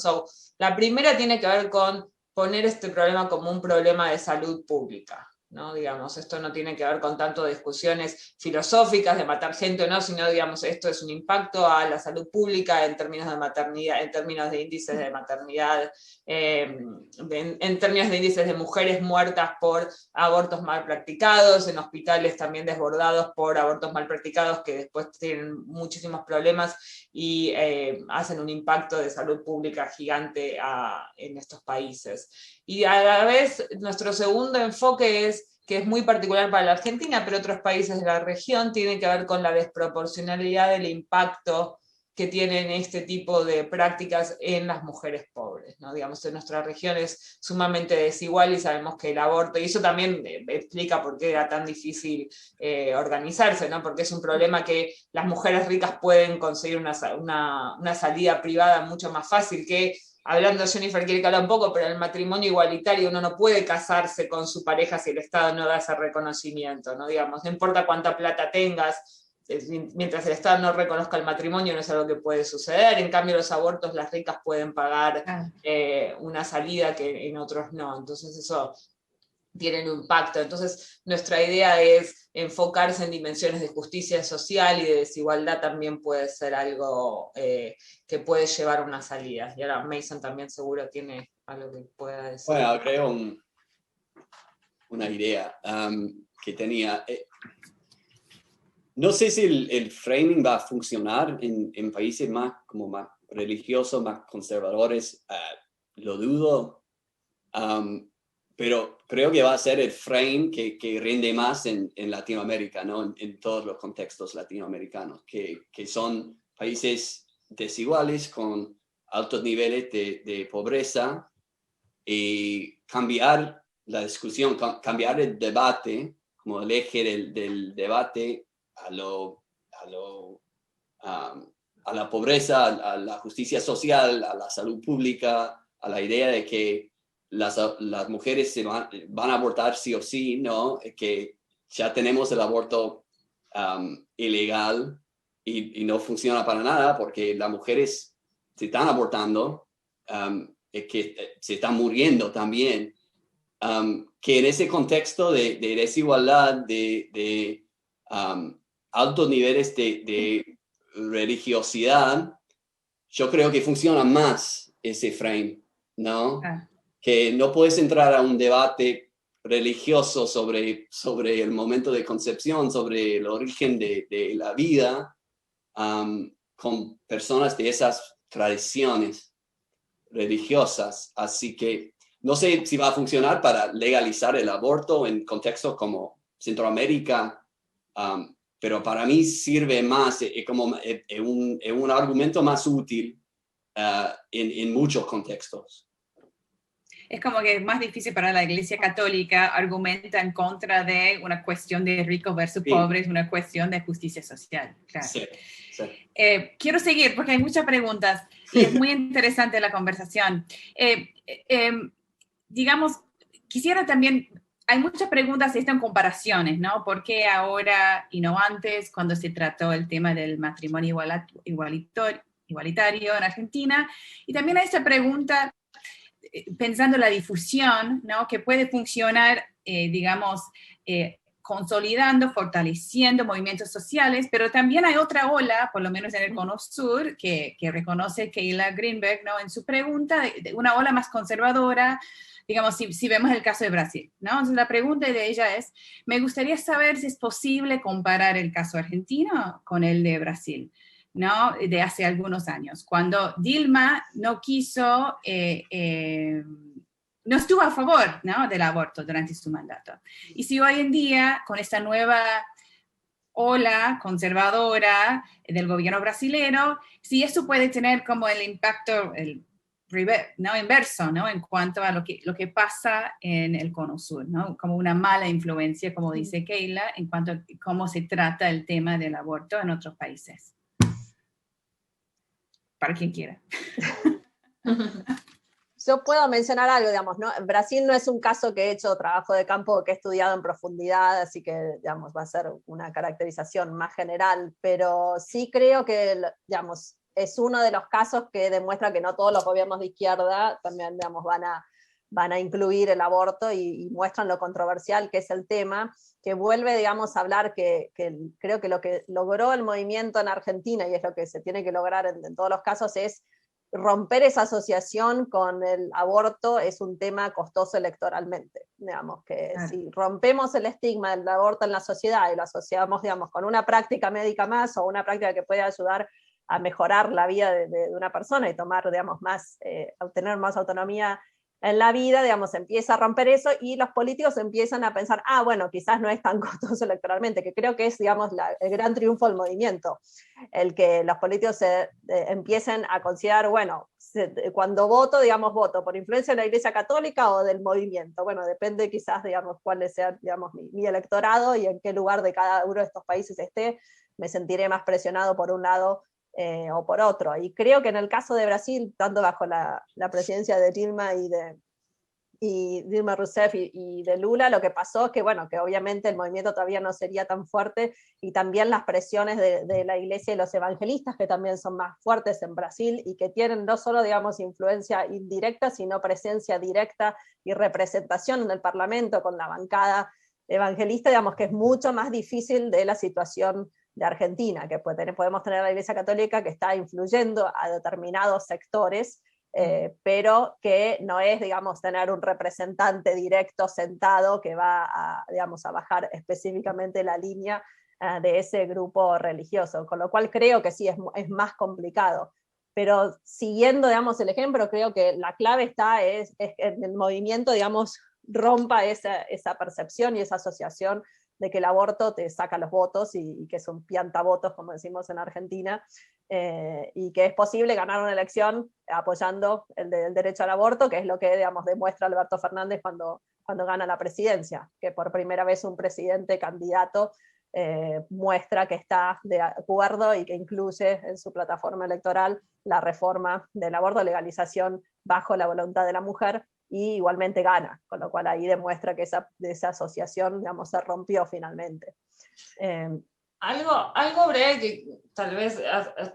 Speaker 3: la primera tiene que ver con poner este problema como un problema de salud pública. ¿No? Digamos, esto no tiene que ver con tanto discusiones filosóficas de matar gente o no, sino, digamos, esto es un impacto a la salud pública en términos de maternidad, en términos de índices de maternidad, en términos de índices de mujeres muertas por abortos mal practicados, en hospitales también desbordados por abortos mal practicados que después tienen muchísimos problemas y hacen un impacto de salud pública gigante en estos países. Y a la vez, nuestro segundo enfoque que es muy particular para la Argentina, pero otros países de la región, tiene que ver con la desproporcionalidad del impacto que tienen este tipo de prácticas en las mujeres pobres, ¿no? Digamos, en nuestra región es sumamente desigual y sabemos que el aborto, y eso también explica por qué era tan difícil organizarse, ¿no? Porque es un problema que las mujeres ricas pueden conseguir una salida privada mucho más fácil que, hablando Jennifer quiere que hablar un poco, pero el matrimonio igualitario uno no puede casarse con su pareja si el Estado no da ese reconocimiento, ¿no? Digamos, no importa cuánta plata tengas, mientras el Estado no reconozca el matrimonio no es algo que puede suceder. En cambio los abortos las ricas pueden pagar una salida que en otros no, entonces eso tiene un impacto. Entonces nuestra idea es enfocarse en dimensiones de justicia social y de desigualdad también puede ser algo que puede llevar a una salida. Y ahora Mason también seguro tiene algo que pueda decir.
Speaker 5: Bueno, creo una idea que tenía. No sé si el framing va a funcionar en países más religiosos, más conservadores. Lo dudo. Pero creo que va a ser el frame que rinde más en Latinoamérica, ¿no? En todos los contextos latinoamericanos, que son países desiguales con altos niveles de pobreza, y cambiar la discusión, cambiar el debate, como el eje del debate a la pobreza, a la justicia social, a la salud pública, a la idea de que las mujeres van a abortar sí o sí, ¿no? Que ya tenemos el aborto ilegal y no funciona para nada porque las mujeres se están abortando, que se están muriendo también. Que en ese contexto de desigualdad, de altos niveles de religiosidad, yo creo que funciona más ese frame, ¿no? Que no puedes entrar a un debate religioso sobre el momento de concepción, sobre el origen de la vida, con personas de esas tradiciones religiosas. Así que no sé si va a funcionar para legalizar el aborto en contextos como Centroamérica, pero para mí sirve más como un argumento más útil en muchos contextos.
Speaker 2: Es como que es más difícil para la Iglesia Católica, argumenta en contra de una cuestión de ricos versus pobres, una cuestión de justicia social. Claro.
Speaker 5: Sí, sí.
Speaker 2: Quiero seguir porque hay muchas preguntas y es muy interesante la conversación. Digamos, quisiera también, hay muchas preguntas en comparaciones, ¿no? ¿Por qué ahora y no antes, cuando se trató el tema del matrimonio igualitario en Argentina? Y también hay esta pregunta, pensando en la difusión, ¿no? Que puede funcionar, digamos, consolidando, fortaleciendo movimientos sociales, pero también hay otra ola, por lo menos en el Cono Sur, que reconoce Kayla Greenberg, ¿no? En su pregunta, de una ola más conservadora, digamos, si vemos el caso de Brasil, ¿no? Entonces la pregunta de ella es, me gustaría saber si es posible comparar el caso argentino con el de Brasil. ¿no? De hace algunos años, cuando Dilma no quiso, no estuvo a favor, ¿no?, del aborto durante su mandato. Y si hoy en día, con esta nueva ola conservadora del gobierno brasileño, si eso puede tener como el impacto, ¿no?, inverso, ¿no?, en cuanto a lo que pasa en el Cono Sur, ¿no?, como una mala influencia, como dice Keila, en cuanto a cómo se trata el tema del aborto en otros países. Para quien quiera.
Speaker 4: Yo puedo mencionar algo, digamos, ¿no? Brasil no es un caso que he hecho trabajo de campo, que he estudiado en profundidad, así que, digamos, va a ser una caracterización más general, pero sí creo que, digamos, es uno de los casos que demuestra que no todos los gobiernos de izquierda también, digamos, van a incluir el aborto y muestran lo controversial que es el tema, que vuelve, digamos, a hablar que creo que lo que logró el movimiento en Argentina, y es lo que se tiene que lograr en todos los casos, es romper esa asociación con el aborto. Es un tema costoso electoralmente, digamos, que si rompemos el estigma del aborto en la sociedad y lo asociamos, digamos, con una práctica médica más o una práctica que puede ayudar a mejorar la vida de una persona y tomar, digamos, más, obtener más autonomía en la vida, digamos, empieza a romper eso y los políticos empiezan a pensar, bueno, quizás no es tan costoso electoralmente, que creo que es, digamos, el gran triunfo del movimiento, el que los políticos empiecen a considerar, bueno, cuando voto, digamos, voto por influencia de la Iglesia Católica o del movimiento. Bueno, depende quizás, digamos, cuál sea, digamos, mi electorado y en qué lugar de cada uno de estos países esté, me sentiré más presionado por un lado o por otro. Y creo que en el caso de Brasil, tanto bajo la presidencia de Dilma y Dilma Rousseff y de Lula, lo que pasó es que, bueno, que obviamente el movimiento todavía no sería tan fuerte, y también las presiones de la iglesia y los evangelistas, que también son más fuertes en Brasil y que tienen no solo, digamos, influencia indirecta, sino presencia directa y representación en el Parlamento con la bancada evangelista, digamos, que es mucho más difícil de la situación de Argentina, que podemos tener a la Iglesia Católica que está influyendo a determinados sectores, pero que no es, digamos, tener un representante directo sentado que va a, digamos, a bajar específicamente la línea de ese grupo religioso, con lo cual creo que sí, es más complicado. Pero siguiendo, digamos, el ejemplo, creo que la clave está es en el movimiento, digamos, rompa esa percepción y esa asociación de que el aborto te saca los votos y que es un piantavotos, como decimos en Argentina, y que es posible ganar una elección apoyando el derecho al aborto, que es lo que, digamos, demuestra Alberto Fernández cuando gana la presidencia, que por primera vez un presidente candidato muestra que está de acuerdo y que incluye en su plataforma electoral la reforma del aborto, legalización bajo la voluntad de la mujer, y igualmente gana, con lo cual ahí demuestra que esa asociación, digamos, se rompió finalmente.
Speaker 3: Algo breve que tal vez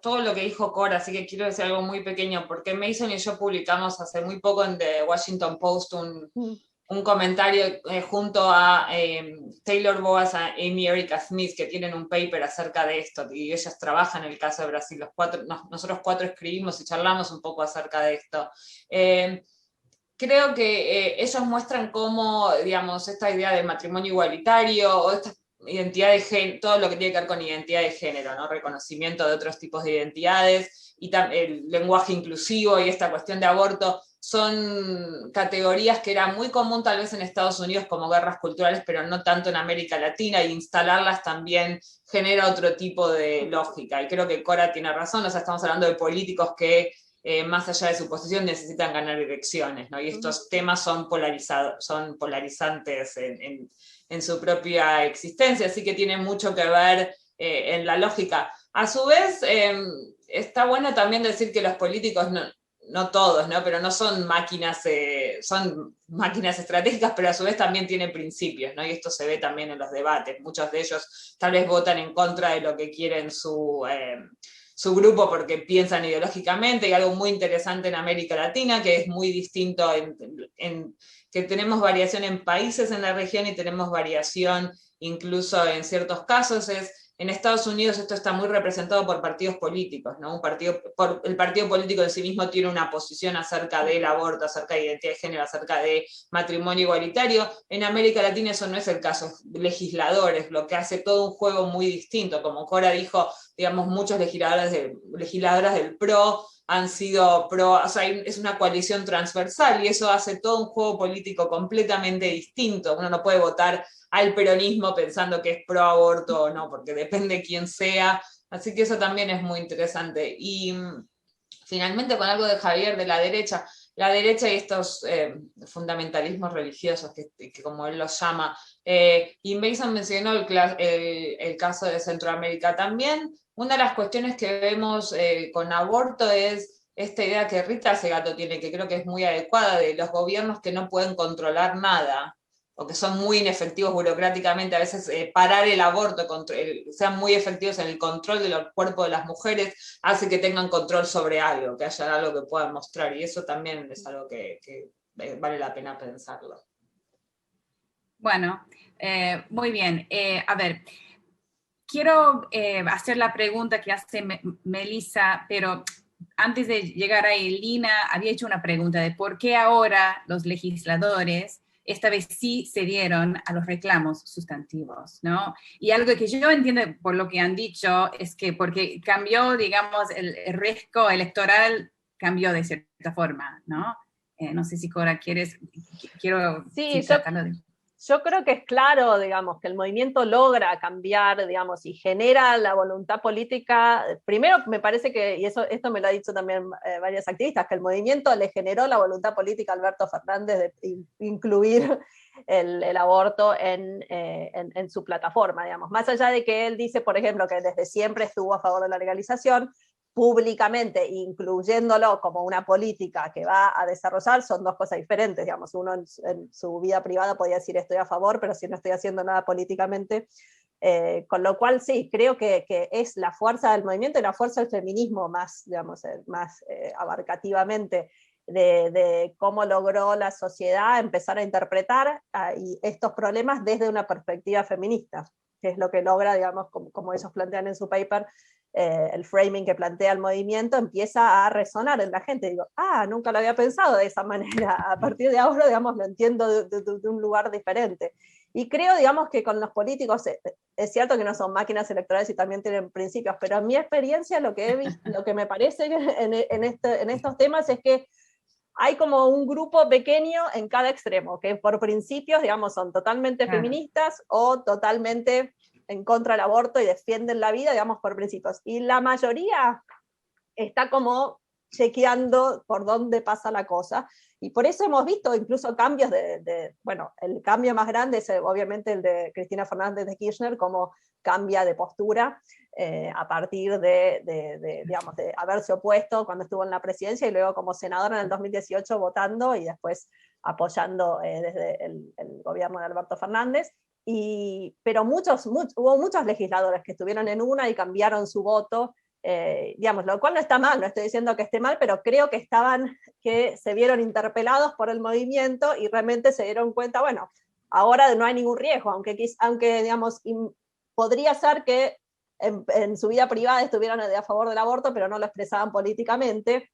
Speaker 3: todo lo que dijo Cora, así que quiero decir algo muy pequeño, porque Mason y yo publicamos hace muy poco en The Washington Post un comentario junto a Taylor Boas, a Amy Erica Smith, que tienen un paper acerca de esto, y ellas trabajan en el caso de Brasil. Nosotros cuatro escribimos y charlamos un poco acerca de esto. Creo que ellos muestran cómo, digamos, esta idea de matrimonio igualitario o esta identidad de género, todo lo que tiene que ver con identidad de género, ¿no? Reconocimiento de otros tipos de identidades y el lenguaje inclusivo y esta cuestión de aborto son categorías que era muy común tal vez en Estados Unidos como guerras culturales, pero no tanto en América Latina, y instalarlas también genera otro tipo de lógica. Y creo que Cora tiene razón, o sea, estamos hablando de políticos que más allá de su posición necesitan ganar elecciones, ¿no? Y estos temas son polarizantes en su propia existencia, así que tiene mucho que ver en la lógica. A su vez, está bueno también decir que los políticos, no todos, ¿no? Pero no son máquinas, son máquinas estratégicas, pero a su vez también tienen principios, ¿no? Y esto se ve también en los debates. Muchos de ellos tal vez votan en contra de lo que quieren su grupo porque piensan ideológicamente, y algo muy interesante en América Latina, que es muy distinto, que tenemos variación en países en la región y tenemos variación incluso en ciertos casos, es en Estados Unidos esto está muy representado por partidos políticos, ¿no? El partido político en sí mismo tiene una posición acerca del aborto, acerca de identidad de género, acerca de matrimonio igualitario. En América Latina eso no es el caso. Legisladores, lo que hace todo un juego muy distinto. Como Cora dijo, digamos, muchos legisladoras del PRO han sido pro, o sea, es una coalición transversal y eso hace todo un juego político completamente distinto. Uno no puede votar al peronismo pensando que es pro aborto o no, porque depende de quién sea. Así que eso también es muy interesante. Y finalmente con algo de Javier de la derecha y estos fundamentalismos religiosos, que como él los llama, y Mason mencionó el caso de Centroamérica también. Una de las cuestiones que vemos con aborto es esta idea que Rita Segato tiene, que creo que es muy adecuada, de los gobiernos que no pueden controlar nada, o que son muy inefectivos burocráticamente, a veces parar el aborto, sean muy efectivos en el control de los cuerpos de las mujeres, hace que tengan control sobre algo, que haya algo que puedan mostrar, y eso también es algo que vale la pena pensarlo.
Speaker 2: Bueno, muy bien. A ver, quiero hacer la pregunta que hace Melissa, pero antes de llegar ahí, Lina había hecho una pregunta de por qué ahora los legisladores esta vez sí cedieron a los reclamos sustantivos, ¿no? Y algo que yo entiendo por lo que han dicho es que porque cambió, digamos, el riesgo electoral cambió de cierta forma, ¿no? No sé si Cora quiero tratarlo de...
Speaker 4: Yo creo que es claro, digamos, que el movimiento logra cambiar, digamos, y genera la voluntad política. Primero, me parece que, y esto me lo ha dicho también varias activistas, que el movimiento le generó la voluntad política a Alberto Fernández de incluir el aborto en su plataforma, digamos. Más allá de que él dice, por ejemplo, que desde siempre estuvo a favor de la legalización, públicamente, incluyéndolo como una política que va a desarrollar, son dos cosas diferentes, digamos, uno en su vida privada podría decir estoy a favor, pero si no estoy haciendo nada políticamente, con lo cual sí, creo que es la fuerza del movimiento y la fuerza del feminismo más, digamos, más abarcativamente, de cómo logró la sociedad empezar a interpretar estos problemas desde una perspectiva feminista, que es lo que logra, digamos, como ellos plantean en su paper, el framing que plantea el movimiento empieza a resonar en la gente. Digo, nunca lo había pensado de esa manera. A partir de ahora, digamos, lo entiendo de un lugar diferente. Y creo, digamos, que con los políticos, es cierto que no son máquinas electorales y también tienen principios, pero en mi experiencia lo que he visto, lo que me parece en estos temas es que hay como un grupo pequeño en cada extremo, que por principios, digamos, son totalmente feministas o totalmente en contra del aborto y defienden la vida, digamos, por principios. Y la mayoría está como chequeando por dónde pasa la cosa. Y por eso hemos visto incluso cambios bueno, el cambio más grande es obviamente el de Cristina Fernández de Kirchner, como cambia de postura a partir digamos, de haberse opuesto cuando estuvo en la presidencia y luego como senadora en el 2018 votando y después apoyando desde el gobierno de Alberto Fernández. Pero hubo muchos legisladores que estuvieron en una y cambiaron su voto, digamos, lo cual no está mal, no estoy diciendo que esté mal, pero creo que se vieron interpelados por el movimiento y realmente se dieron cuenta, bueno, ahora no hay ningún riesgo, aunque digamos, podría ser que en su vida privada estuvieran a favor del aborto, pero no lo expresaban políticamente,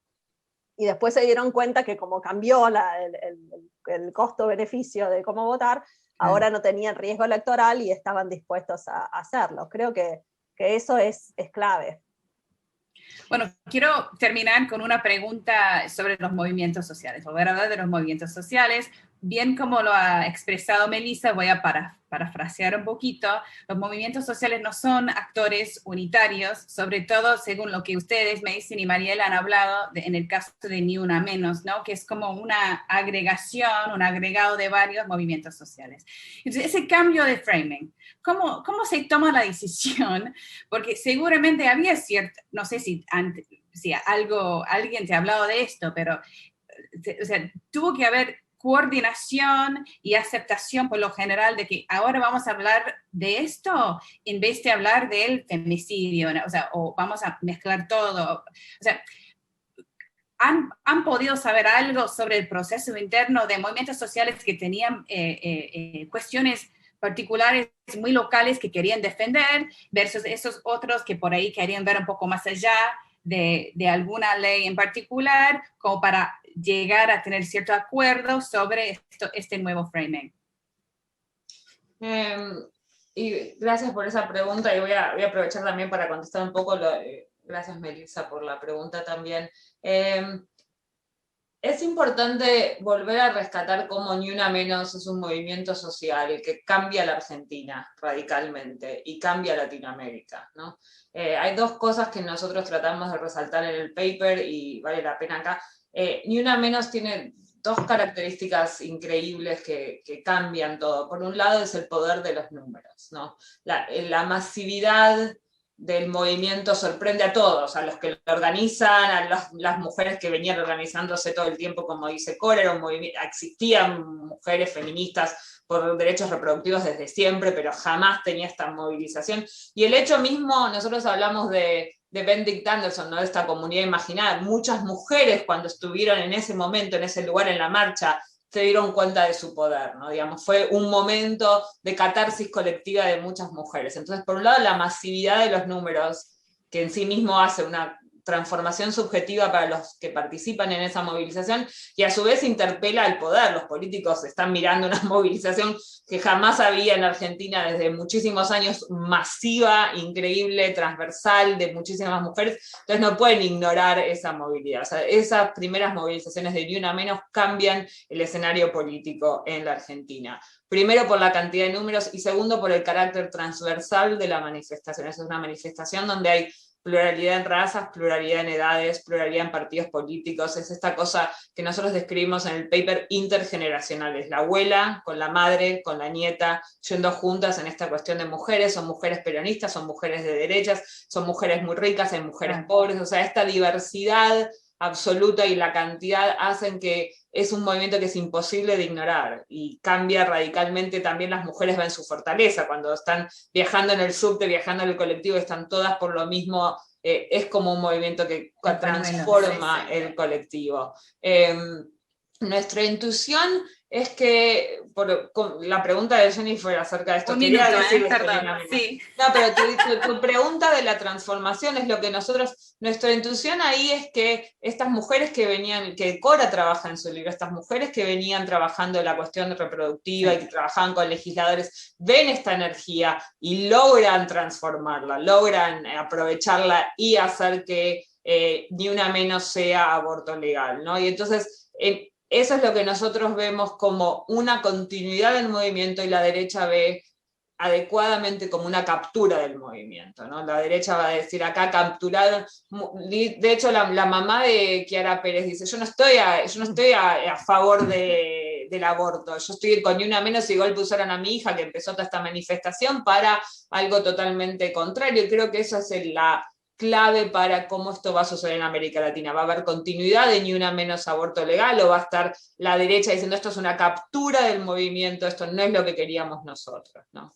Speaker 4: y después se dieron cuenta que como cambió el costo-beneficio de cómo votar, ahora no tenían riesgo electoral y estaban dispuestos a hacerlo. Creo que eso es clave.
Speaker 2: Bueno, quiero terminar con una pregunta sobre los movimientos sociales. Voy a hablar de los movimientos sociales. Bien como lo ha expresado Melissa, voy a parafrasear un poquito. Los movimientos sociales no son actores unitarios, sobre todo según lo que ustedes, Mason y Mariela, han hablado en el caso de Ni Una Menos, ¿no? Que es como una agregación, un agregado de varios movimientos sociales. Entonces, ese cambio de framing, ¿cómo se toma la decisión? Porque seguramente había no sé si alguien te ha hablado de esto, pero o sea, tuvo que haber coordinación y aceptación por lo general de que ahora vamos a hablar de esto en vez de hablar del femicidio, ¿no? O sea, o vamos a mezclar todo. O sea, ¿han podido saber algo sobre el proceso interno de movimientos sociales que tenían cuestiones particulares muy locales que querían defender versus esos otros que por ahí querían ver un poco más allá de alguna ley en particular, como para llegar a tener cierto acuerdo sobre este nuevo framing.
Speaker 3: Y gracias por esa pregunta, y voy a aprovechar también para contestar un poco, gracias Melissa por la pregunta también. Es importante volver a rescatar cómo Ni Una Menos es un movimiento social que cambia la Argentina radicalmente y cambia Latinoamérica, ¿no? Hay dos cosas que nosotros tratamos de resaltar en el paper y vale la pena acá. Ni Una Menos tiene dos características increíbles que cambian todo. Por un lado es el poder de los números, ¿no? La masividad del movimiento sorprende a todos, a los que lo organizan, a las mujeres que venían organizándose todo el tiempo, como dice Cora, era un movimiento, existían mujeres feministas por derechos reproductivos desde siempre, pero jamás tenía esta movilización. Y el hecho mismo, nosotros hablamos de Benedict Anderson, ¿no? De esta comunidad imaginada, muchas mujeres cuando estuvieron en ese momento, en ese lugar, en la marcha, se dieron cuenta de su poder, ¿no? Digamos, fue un momento de catarsis colectiva de muchas mujeres. Entonces, por un lado, la masividad de los números, que en sí mismo hace una transformación subjetiva para los que participan en esa movilización, y a su vez interpela al poder. Los políticos están mirando una movilización que jamás había en Argentina desde muchísimos años, masiva, increíble, transversal, de muchísimas mujeres, entonces no pueden ignorar esa movilidad. O sea, esas primeras movilizaciones de Ni Una Menos cambian el escenario político en la Argentina. Primero por la cantidad de números y segundo por el carácter transversal de la manifestación. Es una manifestación donde hay pluralidad en razas, pluralidad en edades, pluralidad en partidos políticos, es esta cosa que nosotros describimos en el paper intergeneracional, es la abuela con la madre, con la nieta, yendo juntas en esta cuestión de mujeres, son mujeres peronistas, son mujeres de derechas, son mujeres muy ricas, hay mujeres pobres, o sea, esta diversidad absoluta y la cantidad hacen que es un movimiento que es imposible de ignorar y cambia radicalmente. También las mujeres ven su fortaleza cuando están viajando en el subte, viajando en el colectivo, están todas por lo mismo, es como un movimiento que transforma el colectivo. Nuestra intuición es que, la pregunta de Jennifer acerca de esto, quería decir,
Speaker 2: sí.
Speaker 3: No, pero tu pregunta de la transformación es lo que nuestra intuición ahí es que estas mujeres que venían, que Cora trabaja en su libro, estas mujeres que venían trabajando en la cuestión reproductiva y que trabajaban con legisladores, ven esta energía y logran transformarla, logran aprovecharla y hacer que Ni Una Menos sea aborto legal, ¿no? Y entonces, eso es lo que nosotros vemos como una continuidad del movimiento y la derecha ve adecuadamente como una captura del movimiento, ¿no? La derecha va a decir acá capturaron, de hecho la mamá de Chiara Pérez dice, yo no estoy a favor del aborto, yo estoy con Ni Una Menos y golpe usaron a mi hija que empezó toda esta manifestación para algo totalmente contrario, y creo que eso es la clave para cómo esto va a suceder en América Latina. ¿Va a haber continuidad de Ni Una Menos aborto legal o va a estar la derecha diciendo esto es una captura del movimiento, esto no es lo que queríamos nosotros, ¿no?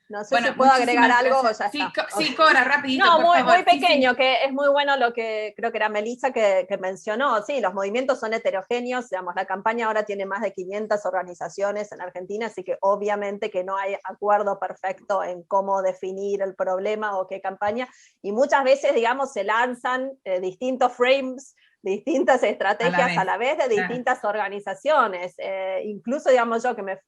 Speaker 4: No sé si puedo agregar algo o ya
Speaker 2: sí,
Speaker 4: está.
Speaker 2: Sí, Cora, rapidito,
Speaker 4: no,
Speaker 2: por favor.
Speaker 4: Muy pequeño, que es muy bueno lo que creo que era Melissa que mencionó. Sí, los movimientos son heterogéneos, digamos, la campaña ahora tiene más de 500 organizaciones en Argentina, así que obviamente que no hay acuerdo perfecto en cómo definir el problema o qué campaña, y muchas veces, digamos, se lanzan distintos frames, distintas estrategias a la vez de distintas organizaciones. Incluso, digamos, yo que me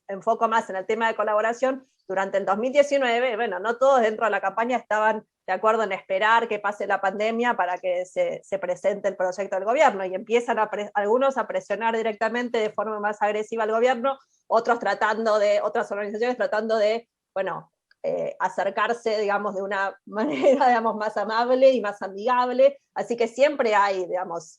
Speaker 4: enfoco más en el tema de colaboración, durante el 2019, bueno, no todos dentro de la campaña estaban de acuerdo en esperar que pase la pandemia para que se presente el proyecto del gobierno, y empiezan algunos a presionar directamente de forma más agresiva al gobierno, otras organizaciones tratando de, bueno, acercarse, digamos, de una manera, digamos, más amable y más amigable, así que siempre hay, digamos,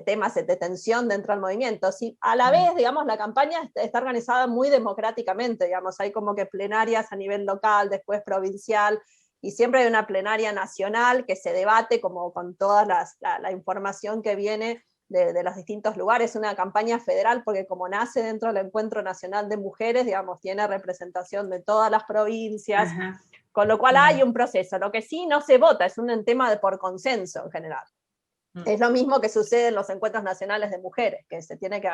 Speaker 4: temas de tensión dentro del movimiento. Sí, a la vez, digamos, la campaña está organizada muy democráticamente, digamos, hay como que plenarias a nivel local, después provincial, y siempre hay una plenaria nacional que se debate como con toda la información que viene de los distintos lugares, una campaña federal, porque como nace dentro del Encuentro Nacional de Mujeres, digamos, tiene representación de todas las provincias, con lo cual hay un proceso. Lo que sí no se vota es un tema por consenso en general. Es lo mismo que sucede en los encuentros nacionales de mujeres, que se tiene que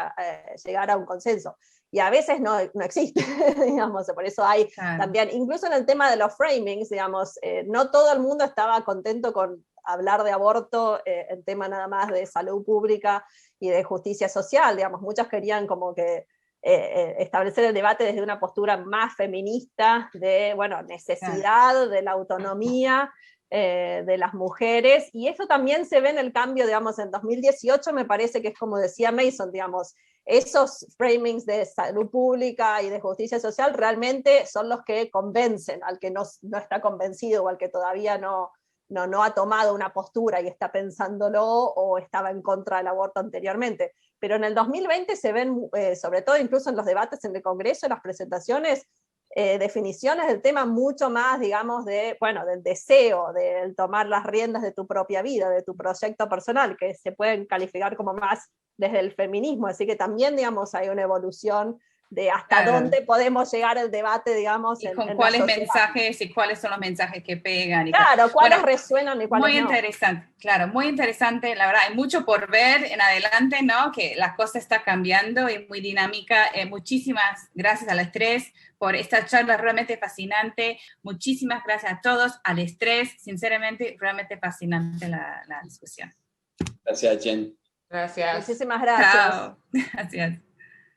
Speaker 4: llegar a un consenso. Y a veces no existe, digamos, por eso hay también, incluso en el tema de los framings, digamos, no todo el mundo estaba contento con hablar de aborto en tema nada más de salud pública y de justicia social, digamos, muchos querían como que establecer el debate desde una postura más feminista, de, bueno, necesidad de la autonomía, de las mujeres, y eso también se ve en el cambio, digamos, en 2018 me parece que es como decía Mason, digamos, esos framings de salud pública y de justicia social realmente son los que convencen al que no está convencido o al que todavía no ha tomado una postura y está pensándolo o estaba en contra del aborto anteriormente. Pero en el 2020 se ven, sobre todo incluso en los debates en el Congreso, en las presentaciones, definiciones del tema mucho más, digamos, del deseo, del tomar las riendas de tu propia vida, de tu proyecto personal, que se pueden calificar como más desde el feminismo, así que también, digamos, hay una evolución de hasta dónde podemos llegar el debate, digamos,
Speaker 2: y con cuáles mensajes y cuáles son los mensajes que pegan. Y
Speaker 4: claro, cuáles resuenan y cuáles
Speaker 2: no. Muy interesante, claro, muy interesante, la verdad, hay mucho por ver en adelante, ¿no? Que la cosa está cambiando y muy dinámica. Muchísimas gracias a las tres por esta charla realmente fascinante. Muchísimas gracias a todos, al estrés, sinceramente, realmente fascinante la discusión.
Speaker 5: Gracias, Jen.
Speaker 3: Gracias.
Speaker 4: Muchísimas gracias.
Speaker 2: Chao. Gracias.